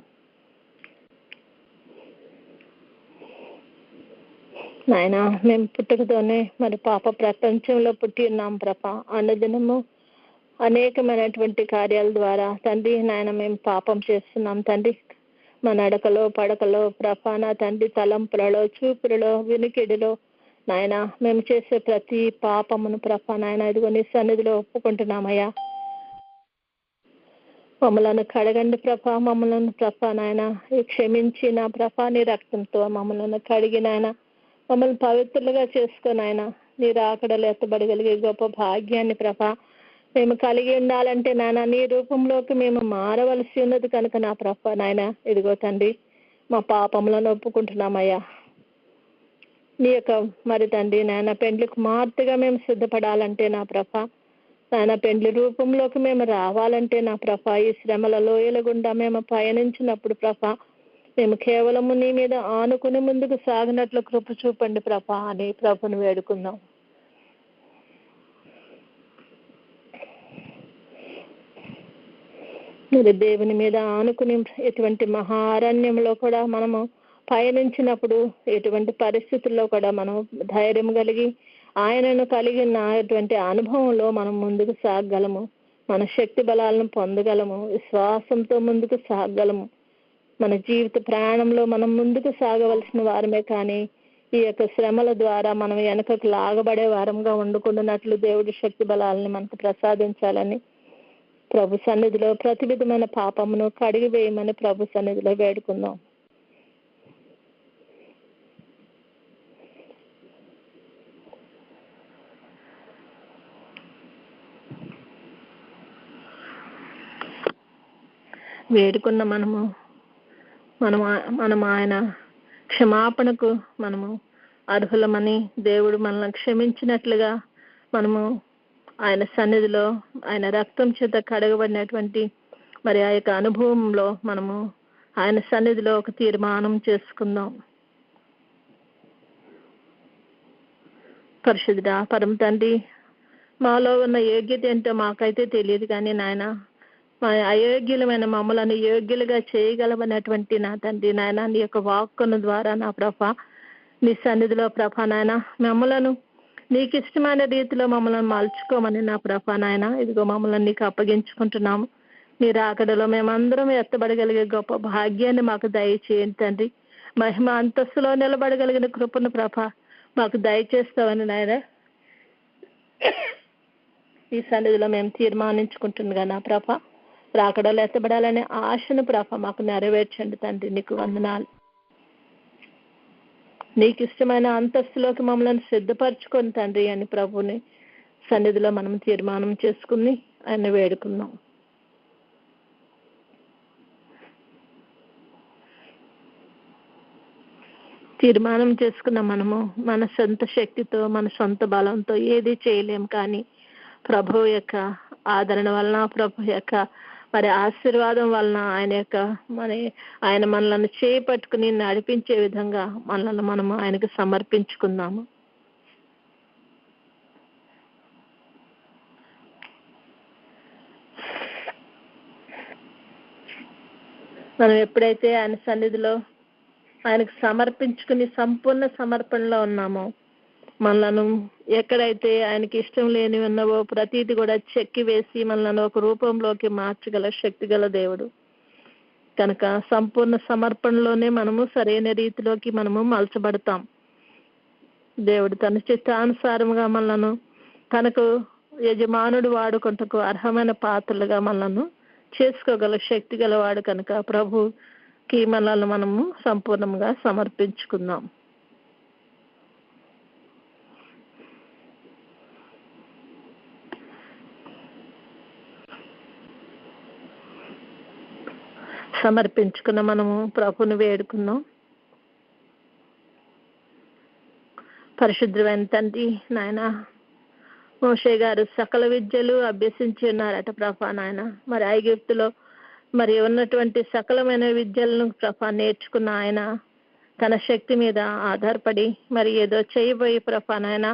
Speaker 1: నాయన, మేము పుట్టుకతోనే మరి పాప ప్రపంచంలో పుట్టి ఉన్నాం ప్రభా. అనుదినము అనేకమైనటువంటి కార్యాల ద్వారా తండ్రి నాయన మేము పాపం చేస్తున్నాం తండ్రి. మా నడకలో పడకలో ప్రభా నా తండ్రి, తలంపులలో, చూపులలో, వినికిడిలో నాయన మేము చేసే ప్రతి పాపమును ప్రభా నాయన ఇదిగో నీ సన్నిధిలో ఒప్పుకుంటున్నామయ్యా. మమ్మలను కడగండి ప్రభా. మమ్మలను ప్రభా నాయన క్షమించి నా ప్రభా నీ రక్తంతో మమ్మలను కడిగి నాయన మమ్మల్ని పవిత్రులుగా చేసుకొని ఆయన నీ రాకడలు ఎత్తబడగలిగే గొప్ప భాగ్యాన్ని ప్రభా మేము కలిగి ఉండాలంటే నాయన నీ రూపంలోకి మేము మారవలసి ఉన్నది. కనుక నా ప్రభా నాయన ఇదిగో తండ్రి మా పాపములను ఒప్పుకుంటున్నామయ్యా. నీ యొక్క మరి తండ్రి నాయన పెండ్లి కుమార్తెగా మేము సిద్ధపడాలంటే నా ప్రభా నాయన పెండ్లి రూపంలోకి మేము రావాలంటే నా ప్రభా ఈ శ్రమల లోయల గుండా మేము పయనించినప్పుడు ప్రభా మేము కేవలము నీ మీద ఆనుకుని ముందుకు సాగినట్లు కృప చూపండి ప్రభా అని ప్రభుని వేడుకుందాం. మరి దేవుని మీద ఆనుకుని ఎటువంటి మహారణ్యంలో కూడా మనము పయనించినప్పుడు ఎటువంటి పరిస్థితుల్లో కూడా మనం ధైర్యం కలిగి ఆయనను కలిగినటువంటి అనుభవంలో మనం ముందుకు సాగగలము. మన శక్తి బలాలను పొందగలము. విశ్వాసంతో ముందుకు సాగగలము. మన జీవిత ప్రయాణంలో మనం ముందుకు సాగవలసిన వారమే కానీ ఈ యొక్క శ్రమల ద్వారా మనం వెనకకు లాగబడే వారంగా వండుకున్నట్లు దేవుడి శక్తి బలాలని మనకు ప్రసాదించాలని ప్రభు సన్నిధిలో ప్రతి విధమైన పాపమును కడిగి వేయమని ప్రభు సన్నిధిలో వేడుకుందాం. వేడుకున్న మనం ఆయన క్షమాపణకు మనము అర్హులమని దేవుడు మనల్ని క్షమించినట్లుగా మనము ఆయన సన్నిధిలో ఆయన రక్తం చేత కడగబడినటువంటి మరి ఆ యొక్క అనుభవంలో మనము ఆయన సన్నిధిలో ఒక తీర్మానం చేసుకుందాం. పరిశుద్ధుడా పరమ తండ్రి, మాలో ఉన్న యోగ్యత ఏంటో మాకైతే తెలియదు కానీ నాయన మా అయోగ్యులమైన మమ్మలను యోగ్యులుగా చేయగలవనటువంటి నా తండ్రి నాయన నీ యొక్క వాక్కుల ద్వారా నా ప్రభ నీ సన్నిధిలో ప్రభ నాయన మమ్మలను నీకు ఇష్టమైన రీతిలో మమ్మల్ని మలుచుకోమని నా ప్రభ నాయన ఇదిగో మమ్మల్ని నీకు అప్పగించుకుంటున్నాము. నీ రాకడలో మేమందరం ఎత్తబడగలిగే గొప్ప భాగ్యాన్ని మాకు దయచేయండి తండ్రి. మహిమ అంతస్తులో నిలబడగలిగిన కృపను ప్రభ మాకు దయచేస్తామని నాయన ఈ సన్నిధిలో మేము తీర్మానించుకుంటుండగా నా ప్రభ రాకడలో ఎత్తబడాలనే ఆశను ప్రభ మాకు నెరవేర్చండి తండ్రి. నీకు వందనాలు. నీకు ఇష్టమైన అంతస్తులోకి మమ్మల్ని సిద్ధపరచుకొని తండ్రి అని ప్రభుని సన్నిధిలో మనం తీర్మానం చేసుకుని ఆయన వేడుకుందాం. తీర్మానం చేసుకున్న మనము మన సొంత శక్తితో మన సొంత బలంతో ఏది చేయలేం కానీ ప్రభు యొక్క ఆదరణ వలన ప్రభు యొక్క మరి ఆశీర్వాదం వలన ఆయన మనల్ని చేపట్టుకుని నడిపించే విధంగా మనల్ని మనము ఆయనకు సమర్పించుకుందాము. మనం ఎప్పుడైతే ఆయన సన్నిధిలో ఆయనకు సమర్పించుకుని సంపూర్ణ సమర్పణలో ఉన్నామో మనలను ఎక్కడైతే ఆయనకి ఇష్టం లేని ఉన్నవో ప్రతీది కూడా చెక్కి వేసి మనలను ఒక రూపంలోకి మార్చగల శక్తి గల దేవుడు కనుక సంపూర్ణ సమర్పణలోనే మనము సరైన రీతిలోకి మనము మలచబడతాం. దేవుడు తన చిత్తానుసారముగా మనలను తనకు యజమానుడు వాడుకుంటకు అర్హమైన పాత్రలుగా మనలను చేసుకోగల శక్తి గలవాడు కనుక ప్రభుకి మనల్ని మనము సంపూర్ణంగా సమర్పించుకుందాం. సమర్పించుకున్న మనము ప్రభుని వేడుకుందాం. పరిశుద్ధమైన తండ్రి నాయన మోషే గారు సకల విద్యలు అభ్యసించి ఉన్నారట ప్రభా నాయన. మరి ఐగుప్తులో మరి ఉన్నటువంటి సకలమైన విద్యలను ప్రభా నేర్చుకున్న ఆయన తన శక్తి మీద ఆధారపడి మరి ఏదో చేయబోయి ప్రభా నాయన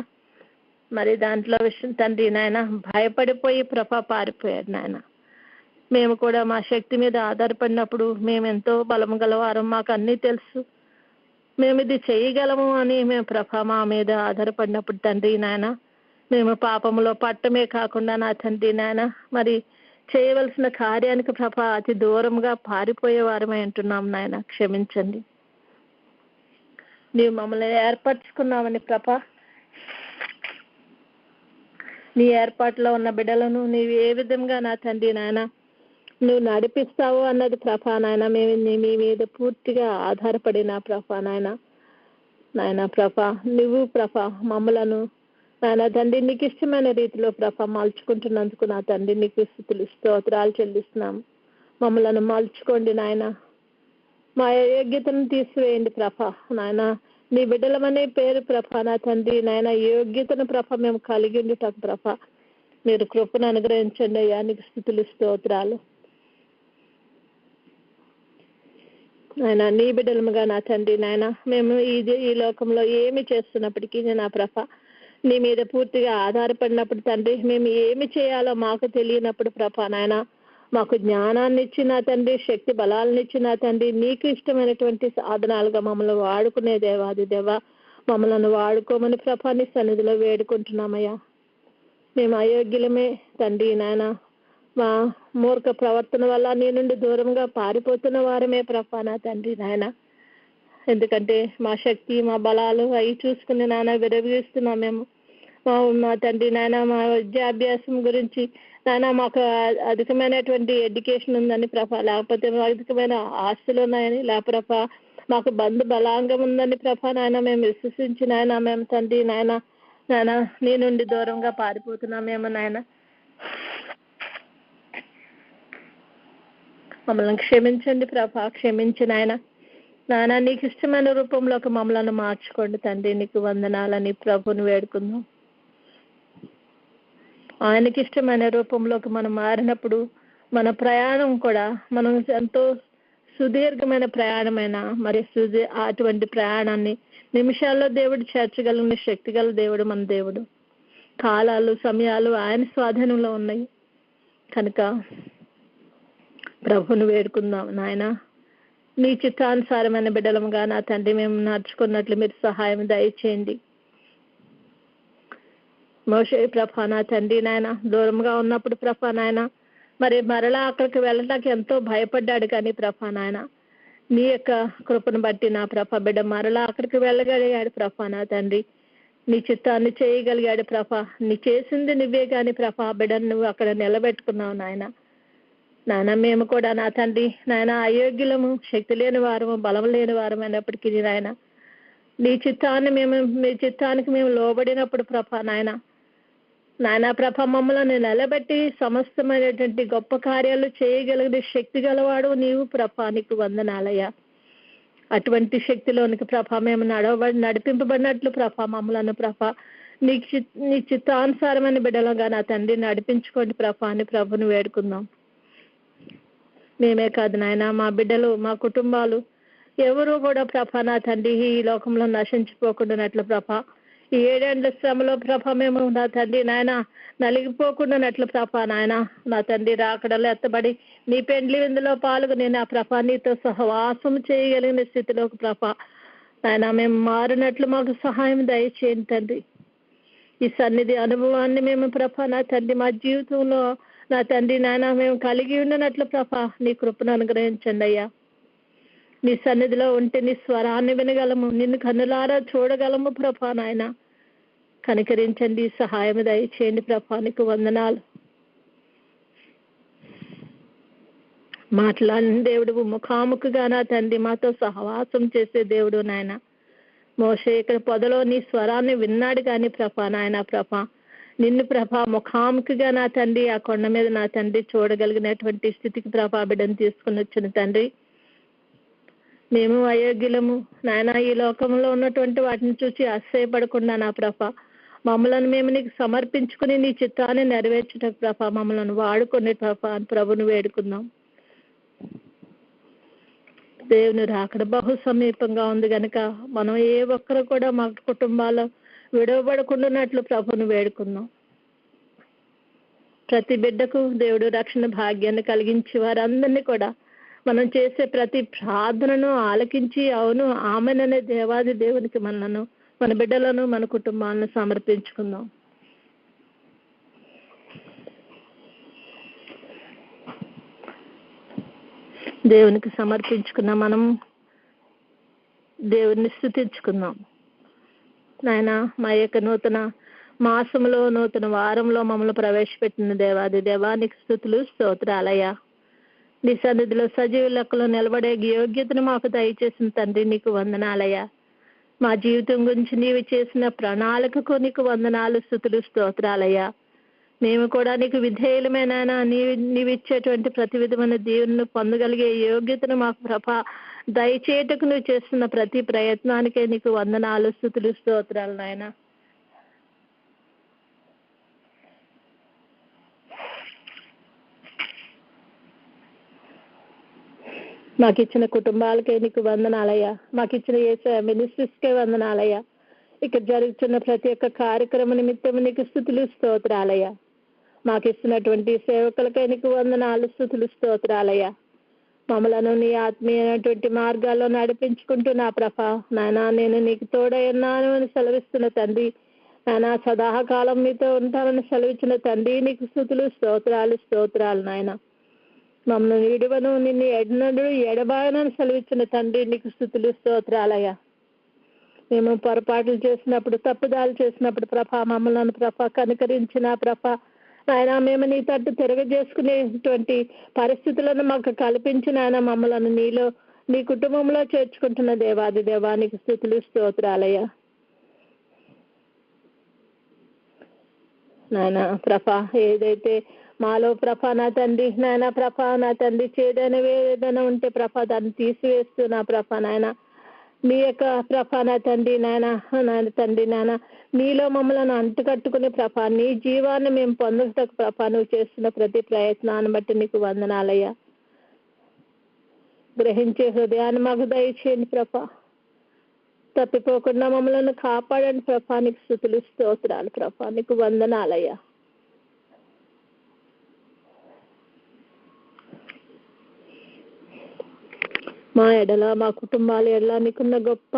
Speaker 1: మరి దాంట్లో విషయం తండ్రి నాయన భయపడిపోయి ప్రభా పారిపోయాడు నాయన. మేము కూడా మా శక్తి మీద ఆధారపడినప్పుడు మేము ఎంతో బలము గలవారం, మాకు అన్నీ తెలుసు, మేము ఇది చేయగలము అని మేము ప్రభా మా మీద ఆధారపడినప్పుడు తండ్రి నాయన మేము పాపములో పట్టమే కాకుండా నా తండ్రి నాయన మరి చేయవలసిన కార్యానికి ప్రభా అతి దూరంగా పారిపోయే వారమై ఉంటున్నాం నాయన. క్షమించండి. నీవు మమ్మల్ని ఏర్పరచుకున్నామని ప్రభా నీ ఏర్పాటులో ఉన్న బిడ్డలను నీవు ఏ విధంగా నా తండ్రి నాయన నువ్వు నడిపిస్తావు అన్నది ప్రభా నాయన మేము మీ మీద పూర్తిగా ఆధారపడిన ప్రభా నాయన ప్రభా నువ్వు ప్రభా మమ్మలను నాయన తండ్రి నీకు ఇష్టమైన రీతిలో ప్రభా మలుచుకుంటున్నందుకు నా తండ్రి నీకు స్తుతులు స్తోత్రాలు చెల్లిస్తున్నాము. మమ్మలను మలుచుకోండి నాయన. మా యోగ్యతను తీసివేయండి ప్రభా నాయన. నీ బిడ్డలమనే పేరు ప్రభా నా తండ్రి నాయన యోగ్యతను ప్రభా మేము కలిగి ఉండటం ప్రభా మీరు కృపను అనుగ్రహించండి అయ్యా. నీకు స్తుతులు స్తోత్రాలు నాయన. నీ బిడ్డలముగా నా తండ్రి నాయన మేము ఈ లోకంలో ఏమి చేస్తున్నప్పటికీ నా ప్రభ నీ మీద పూర్తిగా ఆధారపడినప్పుడు తండ్రి మేము ఏమి చేయాలో మాకు తెలియనప్పుడు ప్రభ నాయన మాకు జ్ఞానాన్ని ఇచ్చిన తండ్రి, శక్తి బలాలను ఇచ్చిన తండ్రి, నీకు ఇష్టమైనటువంటి సాధనాలుగా మమ్మల్ని వాడుకునే దేవాది దేవ, మమ్మల్ని వాడుకోమని ప్రభాని సన్నిధిలో వేడుకుంటున్నామయ్యా. మేము అయోగ్యులమే తండ్రి నాయన, మా మూర్ఖ ప్రవర్తన వల్ల నీ నుండి దూరంగా పారిపోతున్న వారమే ప్రభానా తండ్రి నాయన. ఎందుకంటే మా శక్తి మా బలాలు అవి చూసుకుని నాన్న విరవిస్తున్నాం మేము. మా తండ్రి నాయన, మా విద్యాభ్యాసం గురించి నాయన మాకు అధికమైనటువంటి ఎడ్యుకేషన్ ఉందని ప్రభా, లేకపోతే అధికమైన ఆస్తులు ఉన్నాయని, లేకపోతే మాకు బంధు బలాంగం ఉందని ప్రభా నాయన మేము విశ్వసించి నాయన మేము తండ్రి నాయన నీ నుండి దూరంగా పారిపోతున్నామేమో నాయన. మమ్మల్ని క్షమించండి ప్రభా, క్షమించి నాయన నీకు ఇష్టమైన రూపంలోకి మమ్మల్ని మార్చుకోండి తండ్రి. నీకు వందనాలని ప్రభుని వేడుకుందాం. ఆయనకి ఇష్టమైన రూపంలోకి మనం మారినప్పుడు మన ప్రయాణం కూడా మనం ఎంతో సుదీర్ఘమైన ప్రయాణమైన మరి అటువంటి ప్రయాణాన్ని నిమిషాల్లో దేవుడు చేర్చగలిగిన శక్తి గల దేవుడు మన దేవుడు. కాలాలు సమయాలు ఆయన స్వాధీనంలో ఉన్నాయి కనుక ప్రభుని వేడుకుందాం నాయన. నీ చిత్తానుసారమైన బిడ్డలముగా నా తండ్రి మేము నడుచుకున్నట్లు మీరు సహాయం దయచేయండి. మోషే ప్రభా నా తండ్రి నాయన దూరంగా ఉన్నప్పుడు ప్రభా నాయన మరి మరలా అక్కడికి వెళ్ళటానికి ఎంతో భయపడ్డాడు, కానీ ప్రభా నాయన నీ యొక్క కృపను బట్టి నా ప్రభా బిడ్డ మరలా అక్కడికి వెళ్ళగలిగాడు ప్రభా నా తండ్రి. నీ చిత్తాన్ని చేయగలిగాడు ప్రభా. నీ చేసింది నువ్వే కానీ ప్రభా బిడ్డను నువ్వు అక్కడ నిలబెట్టుకున్నావు నాయన. మేము కూడా నా తండ్రి నాయన అయోగ్యులము, శక్తి లేని వారము, బలం లేని వారం అయినప్పటికీ నాయన నీ చిత్తానికి మేము లోబడినప్పుడు ప్రభా నాయన ప్రభ మమ్మల్ని నిలబెట్టి సమస్తమైనటువంటి గొప్ప కార్యాలు చేయగలిగిన శక్తి గలవాడు నీవు ప్రభా. నీకు వందనాలయ్యా. అటువంటి శక్తిలోనికి ప్రభా మేము నడిపింపబడినట్లు ప్రభా మమ్మలను ప్రభా నీ చిత్తానుసారమైన బిడ్డలుగా నా తండ్రి నడిపించుకోండి ప్రభా అని ప్రభుని వేడుకుందాం. మేమే కాదు నాయన, మా బిడ్డలు, మా కుటుంబాలు ఎవరు కూడా ప్రభా నా తండ్రి ఈ లోకంలో నశించిపోకుండానట్లు ప్రభా, ఈ 7 ఏళ్ల శ్రమలో ప్రభా మేము నా తండ్రి నాయన నలిగిపోకుండానట్లు ప్రభా నాయన నా తండ్రి రాకడలో ఎత్తబడి నీ పెండ్లి విందులో పాల్గొని నా ప్రభా నీతో సహవాసం చేయగలిగిన స్థితిలోకి ప్రభా నాయన మేము మారినట్లు మాకు సహాయం దయచేయండి తండ్రి. ఈ సన్నిధి అనుభవాన్ని మేము ప్రభా నా తండ్రి మా జీవితంలో నా తండ్రి నాయన మేము కలిగి ఉన్నట్లు ప్రభా నీ కృపను అనుగ్రహించండి అయ్యా. నీ సన్నిధిలో ఉంటే నీ స్వరాన్ని వినగలము, నిన్ను కన్నులారా చూడగలము ప్రభా నాయన. కనికరించండి, సహాయం దయచేయండి ప్రభా. నీకు వందనాలు. మాట్లాడిన దేవుడు, ముఖాముఖిగా నా తండ్రి మాతో సహవాసం చేసే దేవుడు నాయన. మోషే ఇక్కడ పొదలో నీ స్వరాన్ని విన్నాడు కానీ ప్రభా నాయన ప్రభా నిన్ను ప్రభా ముఖాముఖిగా నా తండ్రి ఆ కొండ మీద నా తండ్రి చూడగలిగినటువంటి స్థితికి ప్రభా బిడ్డను తీసుకుని వచ్చిన తండ్రి. మేము అయోగ్యులము నాయన, ఈ లోకంలో ఉన్నటువంటి వాటిని చూసి అసహ్యపడకుండా నా ప్రభా మమ్మల్ని మేము నీకు సమర్పించుకుని నీ చిత్తాన్ని నెరవేర్చటకు ప్రభా మమ్మల్ని వాడుకునే ప్రభా అని ప్రభుని వేడుకుందాం. దేవుని రాకడ బహు సమీపంగా ఉంది కనుక మనం ఏ ఒక్కరు కూడా మా కుటుంబాల్లో విడవబడకుండానట్లు ప్రభుని వేడుకుందాం. ప్రతి బిడ్డకు దేవుడు రక్షణ భాగ్యాన్ని కలిగించి వారందరినీ కూడా మనం చేసే ప్రతి ప్రార్థనను ఆలకించి అవును ఆమెననే దేవాది దేవునికి మనలను, మన బిడ్డలను, మన కుటుంబాలను సమర్పించుకుందాం. దేవునికి సమర్పించుకున్న మనం దేవుని స్తుతించుకుందాం. నాయన మా యొక్క నూతన మాసంలో నూతన వారంలో మమ్మల్ని ప్రవేశపెట్టిన దేవాది దేవానికి స్తుతులు స్తోత్రాలయ్యా. నీ సన్నిధిలో సజీవ లెక్కలో నిలబడే యోగ్యతను మాకు దయచేసిన తండ్రి నీకు వందనాలయ్యా. మా జీవితం గురించి నీవు చేసిన ప్రణాళికకు నీకు వందనాలు, స్తుతులు స్తోత్రాలయ్యా. మేము కూడా నీకు విధేయులమైన నీవు ఇచ్చేటువంటి ప్రతి విధమైన దేవుని పొందగలిగే యోగ్యతను మాకు ప్రభా దయచేయటకు నువ్వు చేస్తున్న ప్రతి ప్రయత్నానికే నీకు వందనాలు, స్తుతులు స్తోత్రాలు నాయన. మాకు ఇచ్చిన కుటుంబాలకే నీకు వందనాలయ్యా. మాకు ఇచ్చిన మినిస్ట్రీస్కే వందనాలయ్యా. ఇక్కడ జరుగుతున్న ప్రతి ఒక్క కార్యక్రమ నిమిత్తం నీకు స్తుతులు స్తోత్రాలయ్యా. మాకు ఇస్తున్నటువంటి సేవకులకై నీకు వందనాలు, స్తుతులు, స్తోత్రాలయ్యా. మమ్మలను నీ ఆత్మీయమైనటువంటి మార్గాల్లో నడిపించుకుంటూ నా ప్రభా నాయనా నేను నీకు తోడై ఉన్నాను అని సెలవిస్తున్న తండ్రి, నాయనా సదాకాలం మీతో ఉంటానని సెలవిచ్చిన తండ్రి నీకు స్తుతులు, స్తోత్రాలు, స్తోత్రాలు నాయన. మమ్మల్ని విడువను, నిన్ను ఎడనడు ఎడబాయనని సెలవిచ్చిన తండ్రి నీకు స్తుతులు, స్తోత్రాలయ్యా. మేము పొరపాట్లు చేసినప్పుడు, తప్పుదాలు చేసినప్పుడు ప్రభా మమ్మల్ని ప్రభా కనికరించిన ప్రభా ఆయన మేము నీ తట్టు తిరగజేసుకునేటువంటి పరిస్థితులను మాకు కల్పించిన ఆయన మమ్మల్ని నీలో నీ కుటుంబంలో చేర్చుకుంటున్న దేవాది దేవానికి స్తుతులు, స్తోత్రాలయ్యా. నాయన ప్రభా ఏదైతే మాలో ప్రభా నా తండ్రి నాయన ప్రభా నా తండ్రి చేదైన ఏదైనా ఉంటే ప్రభా దాన్ని తీసివేస్తూ నా ప్రభా నాయన మీ యొక్క ప్రభా నా తండ్రి నాయన తండ్రి నాయన నీలో మమ్మల్ని అంటుకట్టుకునే ప్రభా నీ జీవాన్ని మేము పొందటకు ప్రభా నువ్వు చేస్తున్న ప్రతి ప్రయత్నాన్ని బట్టి నీకు వందనాలయ్యా. గ్రహించే హృదయాన్ని మాకు దయచేయండి ప్రభా, తప్పిపోకుండా మమ్మల్ని కాపాడండి ప్రభా నీకు స్తుతులు, స్తోత్రాలు ప్రభా నీకు వందనాలయ్యా. మా ఎడల మా కుటుంబాల ఎడల నీకున్న గొప్ప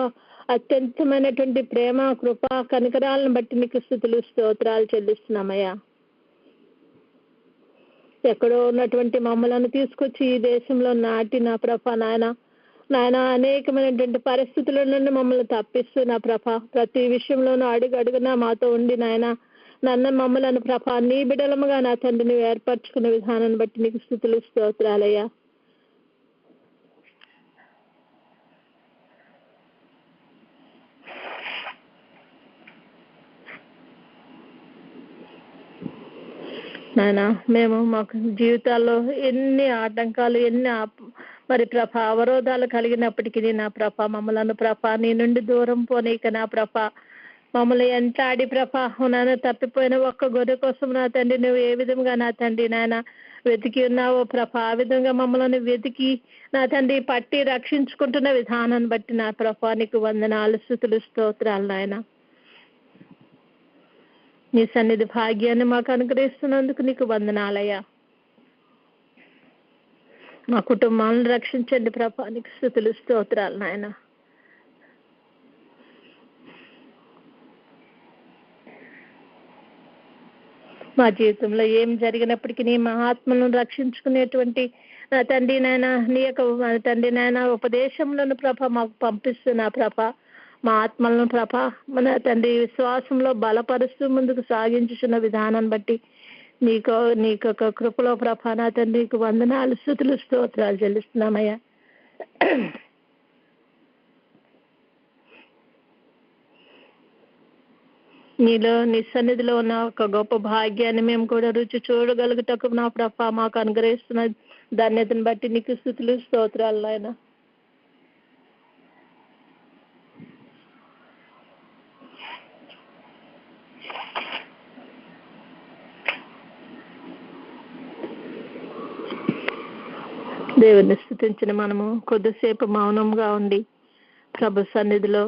Speaker 1: అత్యంతమైనటువంటి ప్రేమ, కృప, కనికరాలను బట్టి నీకు స్తుతులు, స్తోత్రాలు చెల్లిస్తున్నామయ్యా. ఎక్కడో ఉన్నటువంటి మమ్మలను తీసుకొచ్చి ఈ దేశంలో నాటి నా ప్రభ నాయన అనేకమైనటువంటి పరిస్థితుల నుండి మమ్మల్ని తప్పిస్తూ నా ప్రభ ప్రతి విషయంలోనూ అడుగునా మాతో ఉండి నన్ను మమ్మలను ప్రభ నీ బిడలముగా నా తండ్రిని ఏర్పరచుకున్న విధానాన్ని బట్టి నీకు స్తుతులు, స్తోత్రాలయ్యా. నాయన మేము మాకు జీవితాల్లో ఎన్ని ఆటంకాలు ఎన్ని మరి అవరోధాలు కలిగినప్పటికీ నా మమ్మలను నీ నుండి దూరం పోనీక నా మమ్మల్ని ఎంత ఆడి నాన్న తప్పిపోయిన ఒక్క గొర్రె కోసం నా తండ్రి నువ్వు ఏ విధంగా నా తండ్రి నాయన వెతికి ఉన్నావో ఆ విధంగా మమ్మల్ని వెతికి నా తండ్రి పట్టి రక్షించుకుంటున్న విధానాన్ని బట్టి నా నీకు వందనాలు, స్తుతులు, స్తోత్రాలు నాయన. నీ సన్నిధి భాగ్యాన్ని మాకు అనుగ్రహిస్తున్నందుకు నీకు వందనాలయ్యా. మా కుటుంబాలను రక్షించండి ప్రభా నీకు స్తుతులు, స్తోత్రాలు నాయన. మా జీవితంలో ఏం జరిగినప్పటికీ మా ఆత్మలను రక్షించుకునేటువంటి నా తండ్రి నాయన నీ యొక్క తండ్రి నాయన ఉపదేశంలోను మాకు పంపిస్తున్నా మా ఆత్మలను మన తండ్రి విశ్వాసంలో బలపరుస్తూ ముందుకు సాగించుచున్న విధానాన్ని బట్టి నీకు కృపలో నా తండ్రికి వందనాలు, స్తుతులు, స్తోత్రాలు చెల్లిస్తున్నామయ్యా. నీలో నీ సన్నిధిలో ఉన్న ఒక గొప్ప భాగ్యాన్ని మేము కూడా రుచి చూడగలుగుటకు నా మాకు అనుగ్రహిస్తున్న ధన్యతను బట్టి నీకు స్తుతులు, స్తోత్రాలు నాయన. దేవుని స్తుతించిన మనము కొద్దిసేపు మౌనంగా ఉండి ప్రభు సన్నిధిలో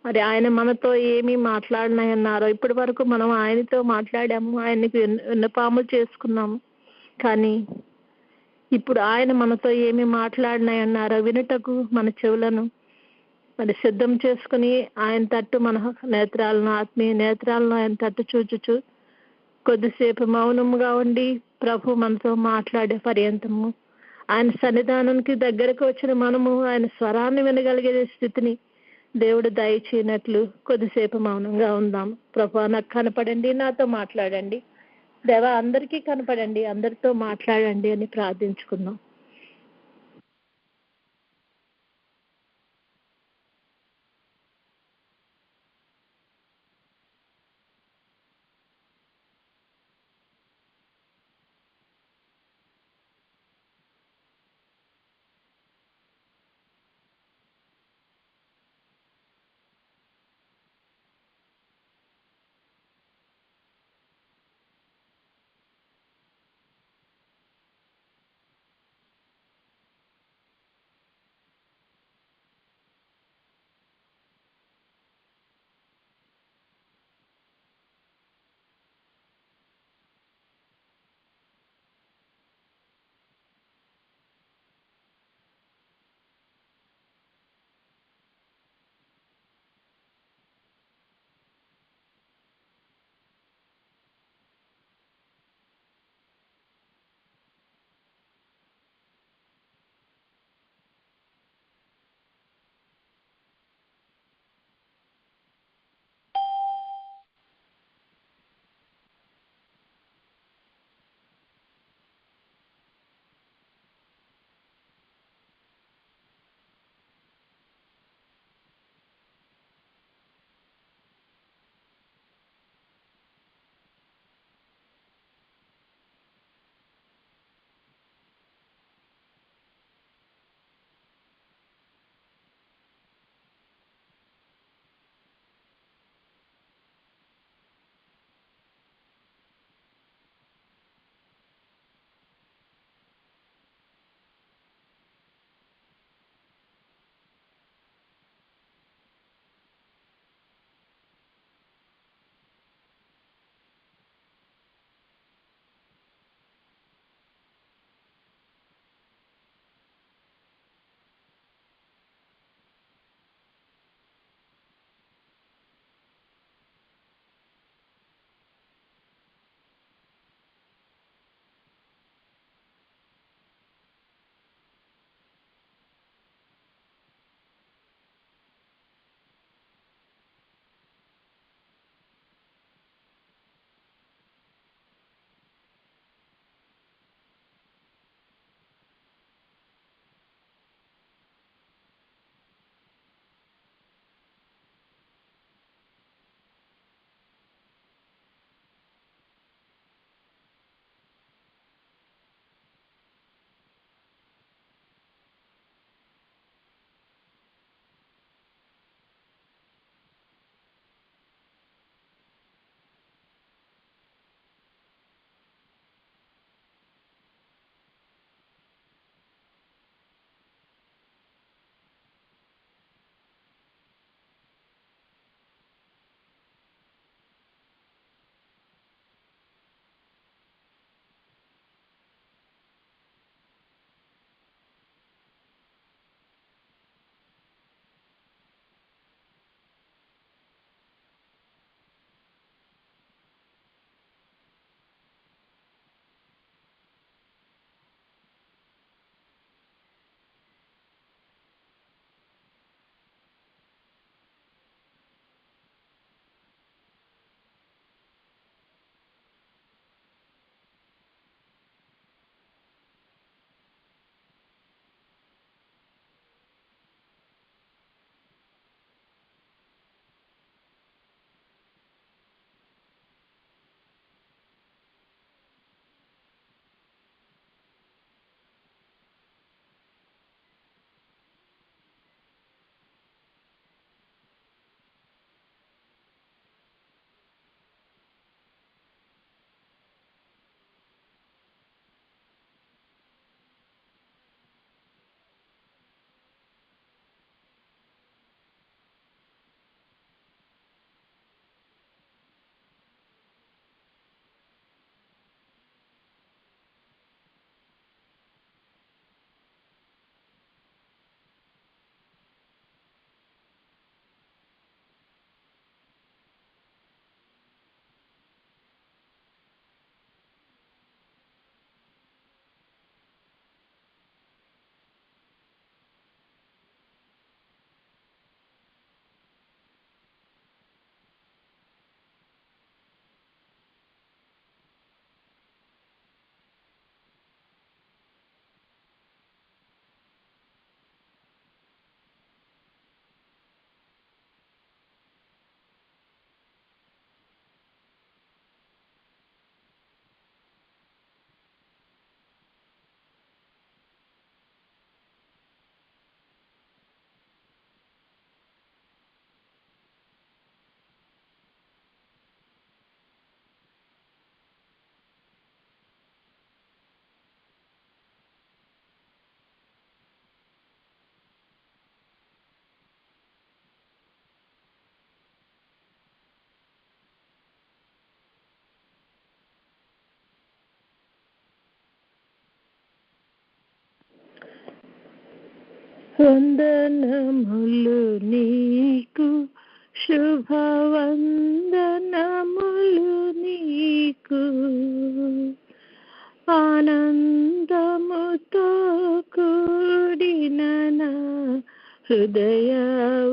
Speaker 1: మరి ఆయన మనతో ఏమి మాట్లాడినాయన్నారో ఇప్పటి వరకు మనం ఆయనతో మాట్లాడాము, ఆయనకి విన్నపాములు చేసుకున్నాము. కానీ ఇప్పుడు ఆయన మనతో ఏమి మాట్లాడినాయన్నారో వినుటకు మన చెవులను మరి సిద్ధం చేసుకుని ఆయన తట్టు మన నేత్రాలను ఆత్మీయ నేత్రాలను ఆయన తట్టు చూచుచు కొద్దిసేపు మౌనముగా ఉండి ప్రభు మనతో మాట్లాడే పర్యంతము ఆయన సన్నిధానానికి దగ్గరకు వచ్చిన మనము ఆయన స్వరాన్ని వినగలిగే స్థితిని దేవుడు దయచేయనట్లు కొద్దిసేపు మౌనంగా ఉందాం. ప్రభు నాకు కనపడండి, నాతో మాట్లాడండి, దేవా అందరికీ కనపడండి, అందరితో మాట్లాడండి అని ప్రార్థించుకుందాం. వందనములు నీకు, శుభవందనములు నీకు, ఆనందముతో కూడిన నా హృదయ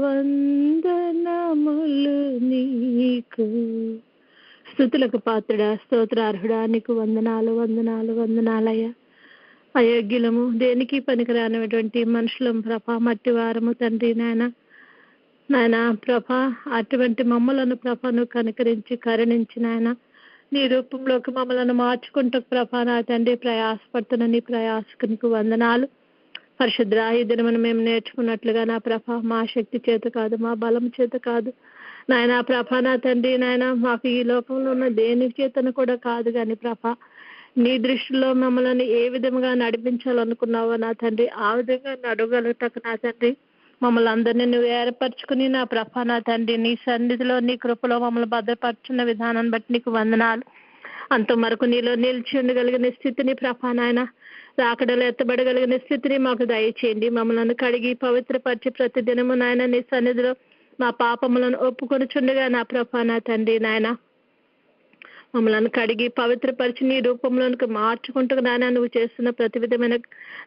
Speaker 1: వందనములు నీకు. స్తుతులకు పాత్రుడా, స్తోత్రార్హుడా, నీకు వందనాలు వందనాలు వందనాలయ్యా. అయోగ్యులము, దేనికి పనికిరానటువంటి మనుషులం ప్రభ, మట్టి వారము తండ్రి నాయన ప్రభ, అటువంటి మమ్మలను ప్రభ నువ్వు కనికరించి కరుణించి నాయన నీ రూపంలోకి మమ్మలను మార్చుకుంటూ ప్రభ నా తండ్రి ప్రయాసపడుతున్న నీ ప్రయాసకు నీకు వందనాలు. పరిశుద్ర, ఈ దినమును మేము నేర్చుకున్నట్లుగా నా ప్రభ మా శక్తి చేత కాదు, మా బలం చేత కాదు నాయన ప్రభ నా తండ్రి నాయన, మాకు ఈ లోకంలో ఉన్న దేని చేతను కూడా కాదు కానీ ప్రభ నీ దృష్టిలో మమ్మల్ని ఏ విధంగా నడిపించాలనుకున్నావో నా తండ్రి ఆ విధంగా నడవగలుగుటకు నా తండ్రి మమ్మల్ని అందరినీ నువ్వు ఏర్పరచుకుని నా ప్రభ నా తండ్రి నీ సన్నిధిలో నీ కృపలో మమ్మల్ని భద్రపరుచున్న విధానాన్ని బట్టి నీకు వందనాలు. అంతవరకు నీలో నిలిచి ఉండగలిగిన స్థితిని ప్రభ నాయన, రాకడలో ఎత్తబడగలిగిన స్థితిని మాకు దయచేయండి. మమ్మల్ని కడిగి పవిత్రపరిచి ప్రతి దినము నాయన నీ సన్నిధిలో మా పాపములను ఒప్పుకొని చుండగా నా ప్రభ నా తండ్రి నాయన మమ్మల్ని కడిగి పవిత్రపరిచి నీ రూపంలోనికి మార్చుకుంటూ నాయన నువ్వు చేస్తున్న ప్రతి విధమైన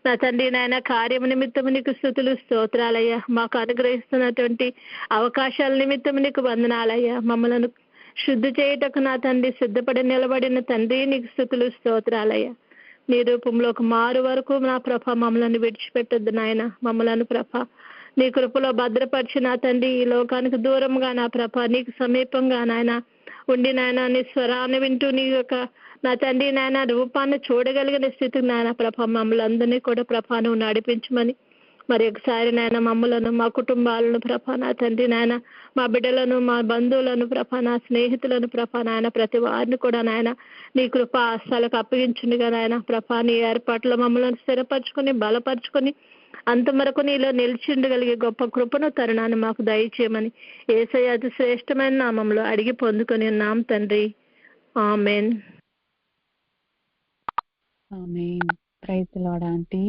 Speaker 1: నా తండ్రి నాయన కార్యము నిమిత్తము నీకు స్తుతులు స్తోత్రాలయ్యా. మాకు అనుగ్రహిస్తున్నటువంటి అవకాశాల నిమిత్తము నీకు వందనాలయ్యా. మమ్మల్ని శుద్ధి చేయుటకు నా తండ్రి సిద్ధపడి నిలబడిన తండ్రి నీకు స్తుతులు స్తోత్రాలయ్యా. నీ రూపంలోకి మారు వరకు నా ప్రభ మమ్మల్ని విడిచిపెట్టొద్దు నాయన. మమ్మల్ని ప్రభ నీ కృపలో భద్రపరిచి నా తండ్రి ఈ లోకానికి దూరంగా నా ప్రభ నీకు సమీపంగా నాయన ఉండి నాయన నీ స్వరాన్ని వింటూ నీ యొక్క నా తండ్రి నాయన రూపాన్ని చూడగలిగిన స్థితికి నాయన ప్రభ మమ్మల్ని అందరినీ కూడా ప్రభ నువ్వు నడిపించమని మరి ఒకసారి నాయన మమ్మలను మా కుటుంబాలను ప్రభ నా తండ్రి నాయన మా బిడ్డలను మా బంధువులను ప్రభ నా స్నేహితులను ప్రభ నాయన ప్రతి వారిని కూడా నాయన నీ కృప ఆస్థలకు అప్పగించుండగా నాయన ప్రభ నీ ఏర్పాట్లో మమ్మల్ని స్థిరపరచుకొని బలపరుచుకొని అంతవరకు నీలో నిలిచి ఉండగలిగే గొప్ప కృపను తరుణాన్ని మాకు దయచేయమని యేసయ్య అతి శ్రేష్టమైన నామంలో అడిగి పొందుకొని ఉన్నాం తండ్రి. ఆమేన్.
Speaker 2: ఆమేన్. Praise the lord aunty.